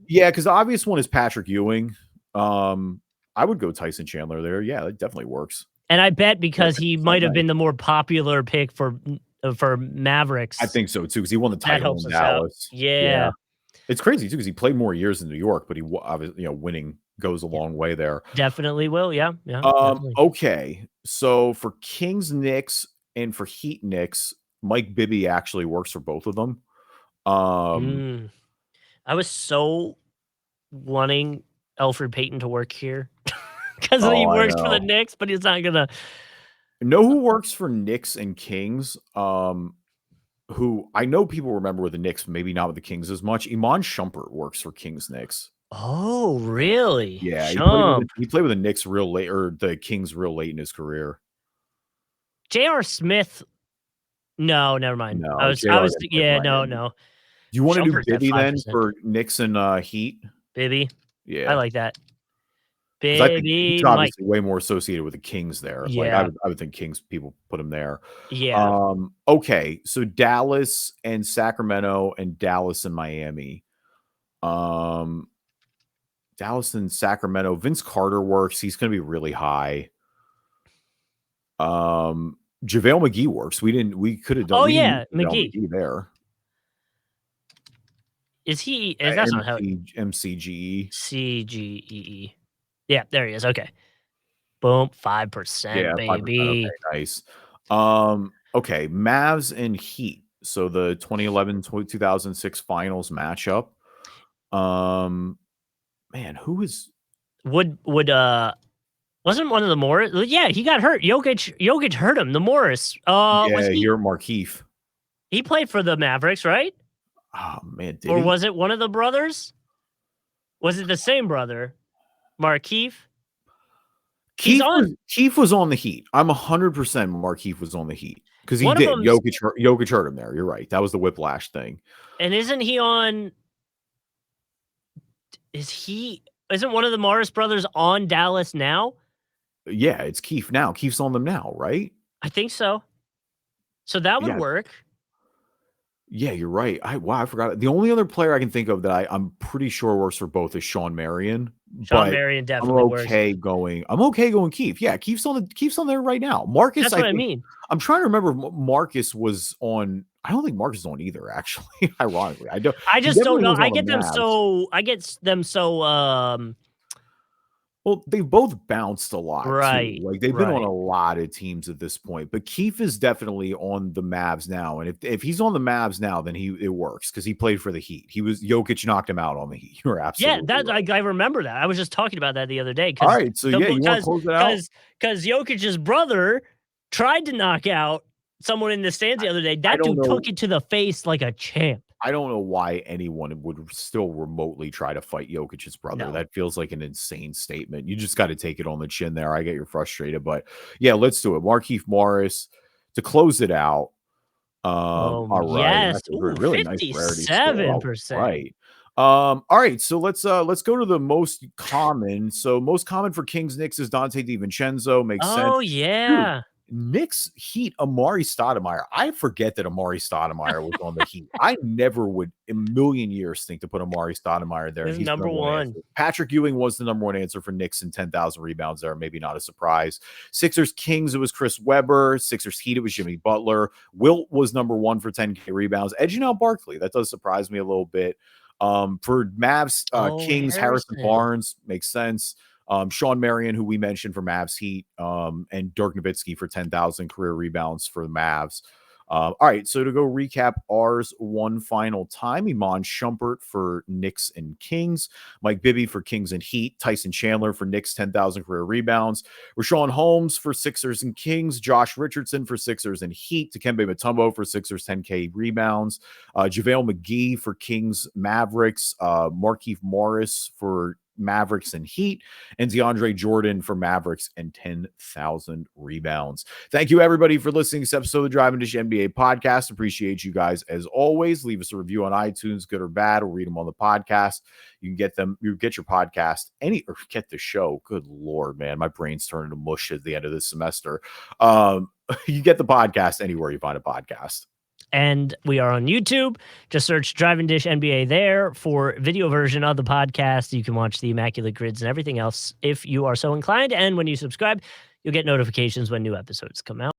Yeah, because the obvious one is Patrick Ewing. I would go Tyson Chandler there. Yeah, that definitely works. And I bet because he might have been the more popular pick for Mavericks. I think so too, because he won the title in Dallas. Yeah. It's crazy too, because he played more years in New York, but he obviously, winning goes a long way there. Definitely will. Yeah. Okay. So for Kings Knicks and for Heat Knicks, Mike Bibby actually works for both of them. I was so wanting Elfrid Payton to work here because he works for the Knicks, but he's not gonna. Know who works for Knicks and Kings? Who I know people remember with the Knicks, maybe not with the Kings as much. Iman Shumpert works for Kings Knicks. Oh, really? Yeah, he played with the Knicks real late, or the Kings real late in his career. J.R. Smith. No, never mind. No, no. Do you want to do Bibby then for Knicks and Heat? Bibby. Yeah, I like that. Bibby, he's obviously way more associated with the Kings there. Yeah. Like I would think Kings people put him there. Yeah. Okay, so Dallas and Sacramento and Dallas and Miami. Dallas and Sacramento. Vince Carter works. He's going to be really high. JaVale McGee works. We could have done. Oh yeah, McGee there. Is he? That's not how. MCGE. CGEE. Yeah, there he is. Okay. Boom, 5%, baby. 5%, okay, nice. Okay, Mavs and Heat. So the 2011-2006 finals matchup. Man, who is wasn't one of the Morris? Yeah, he got hurt. Jokic hurt him. The Morris. You're Markieff. He played for the Mavericks, right? Oh man, was it one of the brothers? Was it the same brother? Markieff? Keefe was on the Heat. I'm 100% Markieff was on the Heat. Because he did. Jokic hurt him there. You're right. That was the whiplash thing. And isn't he on? Isn't one of the Morris brothers on Dallas now? Yeah, it's Keefe now. Keefe's on them now, right? I think so. So that would work. Yeah, you're right. Wow, I forgot. The only other player I can think of that I'm pretty sure works for both is Sean Marion, Sean but Marion definitely works. I'm okay going Keith. Yeah, Keith's on there right now. Marcus, That's I what I think mean. I'm trying to remember if Marcus was on. I don't think Marcus is on either, actually. Ironically, I don't. I He just don't definitely know. was on the Mavs. I get them so Well, they've both bounced a lot too. right, Like they've been on right. a lot of teams at this point. But Keith is definitely on the Mavs now. And if he's on the Mavs now, then it works because he played for the Heat. Jokic knocked him out on the Heat. You're Yeah, absolutely that right. I remember that. I was just talking about that the other day All because right. So yeah, you want to close it out? because Jokic's brother tried to knock out someone in the stands the other day. I That don't dude know. took it to the face like a champ. I don't know why anyone would still remotely try to fight Jokic's brother. No. That feels like an insane statement. You just got to take it on the chin there. I get you're frustrated, but yeah, let's do it. Markieff Morris to close it out. All right, and Yes. that's a Ooh, really nice rarity score. All 57%. right. All right, so let's go to the most common. So most common for Kings Knicks is Dante DiVincenzo. Makes sense. Oh, Dude, yeah. Knicks Heat Amari Stoudemire. I forget that Amari Stoudemire was on the Heat. I never would in a million years think to put Amari Stoudemire there. This is He's the number number one one. answer. Patrick Ewing was the number one answer for Knicks and 10,000 rebounds there. Maybe not a surprise. Sixers Kings, it was Chris Webber. Sixers Heat, it was Jimmy Butler. Wilt was number one for 10K rebounds. Edging out Barkley. That does surprise me a little bit. For Mavs, Kings, Harrison Barnes makes sense. Sean Marion, who we mentioned for Mavs Heat, and Dirk Nowitzki for 10,000 career rebounds for the Mavs. All right, so to go recap ours one final time, Iman Shumpert for Knicks and Kings, Mike Bibby for Kings and Heat, Tyson Chandler for Knicks 10,000 career rebounds, Rashawn Holmes for Sixers and Kings, Josh Richardson for Sixers and Heat, Dikembe Mutombo for Sixers 10K rebounds, JaVale McGee for Kings Mavericks, Markieff Morris for Mavericks and Heat, and DeAndre Jordan for Mavericks and 10,000 rebounds. Thank you, everybody, for listening to this episode of the Drive and Dish NBA podcast. Appreciate you guys as always. Leave us a review on iTunes, good or bad. We'll read them on the podcast. You can get them. You get your podcast or get the show. Good Lord, man, my brain's turning to mush at the end of this semester. You get the podcast anywhere you find a podcast. And we are on YouTube. Just search Drive and Dish NBA there for video version of the podcast. You can watch the immaculate grids and everything else if you are so inclined. And when you subscribe, you'll get notifications when new episodes come out.